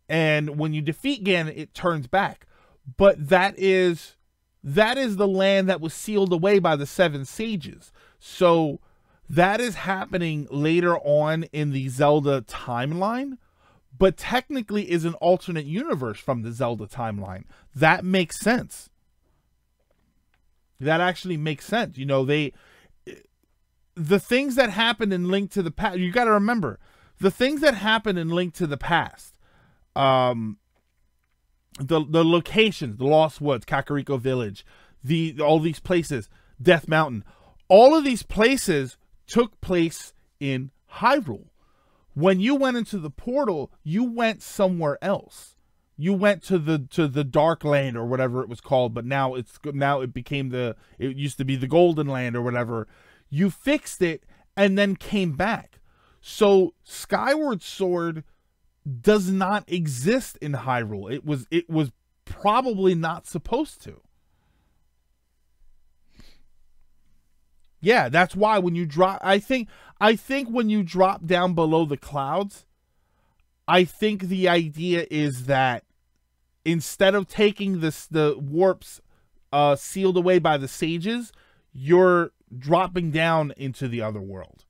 A: and when you defeat Ganon, it turns back. But that is the land that was sealed away by the Seven Sages. So that is happening later on in the Zelda timeline, but technically is an alternate universe from the Zelda timeline. That makes sense. That actually makes sense. You know, the things that happened in Link to the Past, you got to remember, the things that happened in Link to the Past, the locations, the Lost Woods, Kakariko Village, all these places, Death Mountain, all of these places took place in Hyrule. When you went into the portal, you went somewhere else. You went to the Dark Land or whatever it was called, but now it used to be the Golden Land or whatever. You fixed it and then came back. So Skyward Sword does not exist in Hyrule. It was probably not supposed to. Yeah, that's why when you drop, I think when you drop down below the clouds, I think the idea is that instead of taking the warps sealed away by the sages, you're dropping down into the other world.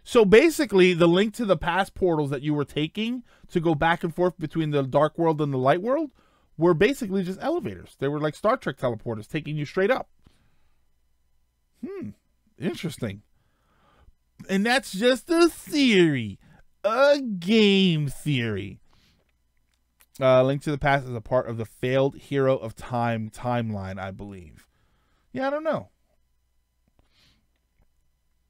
A: So basically, the link to the past portals that you were taking to go back and forth between the dark world and the light world were basically just elevators. They were like Star Trek teleporters taking you straight up. Interesting. And that's just a theory. A game theory. Link to the Past is a part of the Failed Hero of Time timeline, I believe. Yeah, I don't know.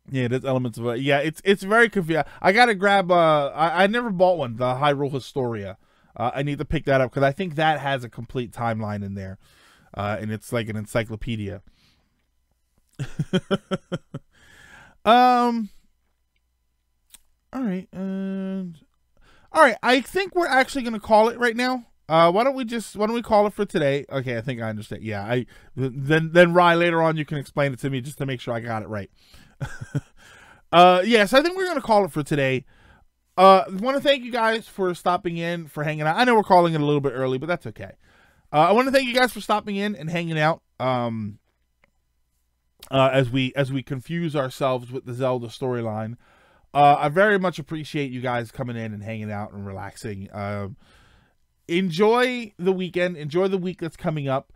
A: Yeah, there's elements of it. Yeah, it's very confusing. I gotta grab. I never bought one. The Hyrule Historia. I need to pick that up because I think that has a complete timeline in there, and it's like an encyclopedia. All right, all right. I think we're actually gonna call it right now. Why don't we call it for today? Okay, I think I understand. Yeah, then Rye, later on you can explain it to me just to make sure I got it right. Yes, I think we're gonna call it for today. I want to thank you guys for stopping in, for hanging out. I know we're calling it a little bit early, but that's okay. I want to thank you guys for stopping in and hanging out. As we confuse ourselves with the Zelda storyline. I very much appreciate you guys coming in and hanging out and relaxing. Enjoy the weekend. Enjoy the week that's coming up.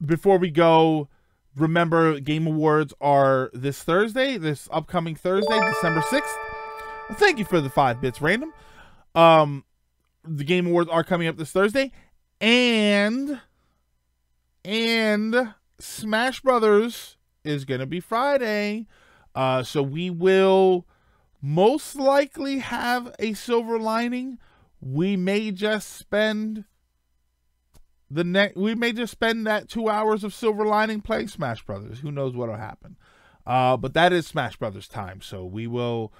A: Before we go, remember, Game Awards are this upcoming Thursday, December 6th. Thank you for the 5 bits random. The Game Awards are coming up this Thursday. And Smash Brothers is going to be Friday. So we will most likely have a silver lining. We may just spend that 2 hours of silver lining playing Smash Brothers. Who knows what'll happen? But that is Smash Brothers time. So we will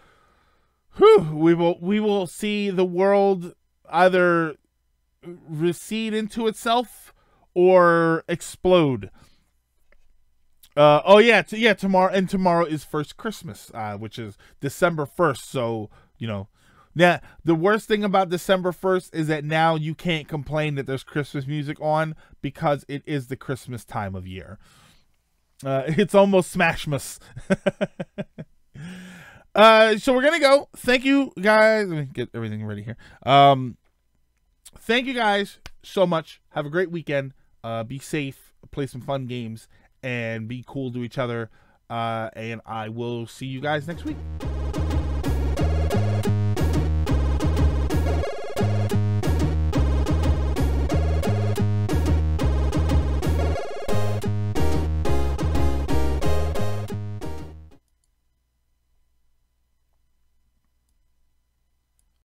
A: see the world either recede into itself or explode. Tomorrow is first Christmas, which is December 1st. So, now the worst thing about December 1st is that now you can't complain that there's Christmas music on because it is the Christmas time of year. It's almost Smashmas. So we're going to go. Thank you guys. Let me get everything ready here. Thank you guys so much. Have a great weekend. Be safe. Play some fun games. And be cool to each other. And I will see you guys next week.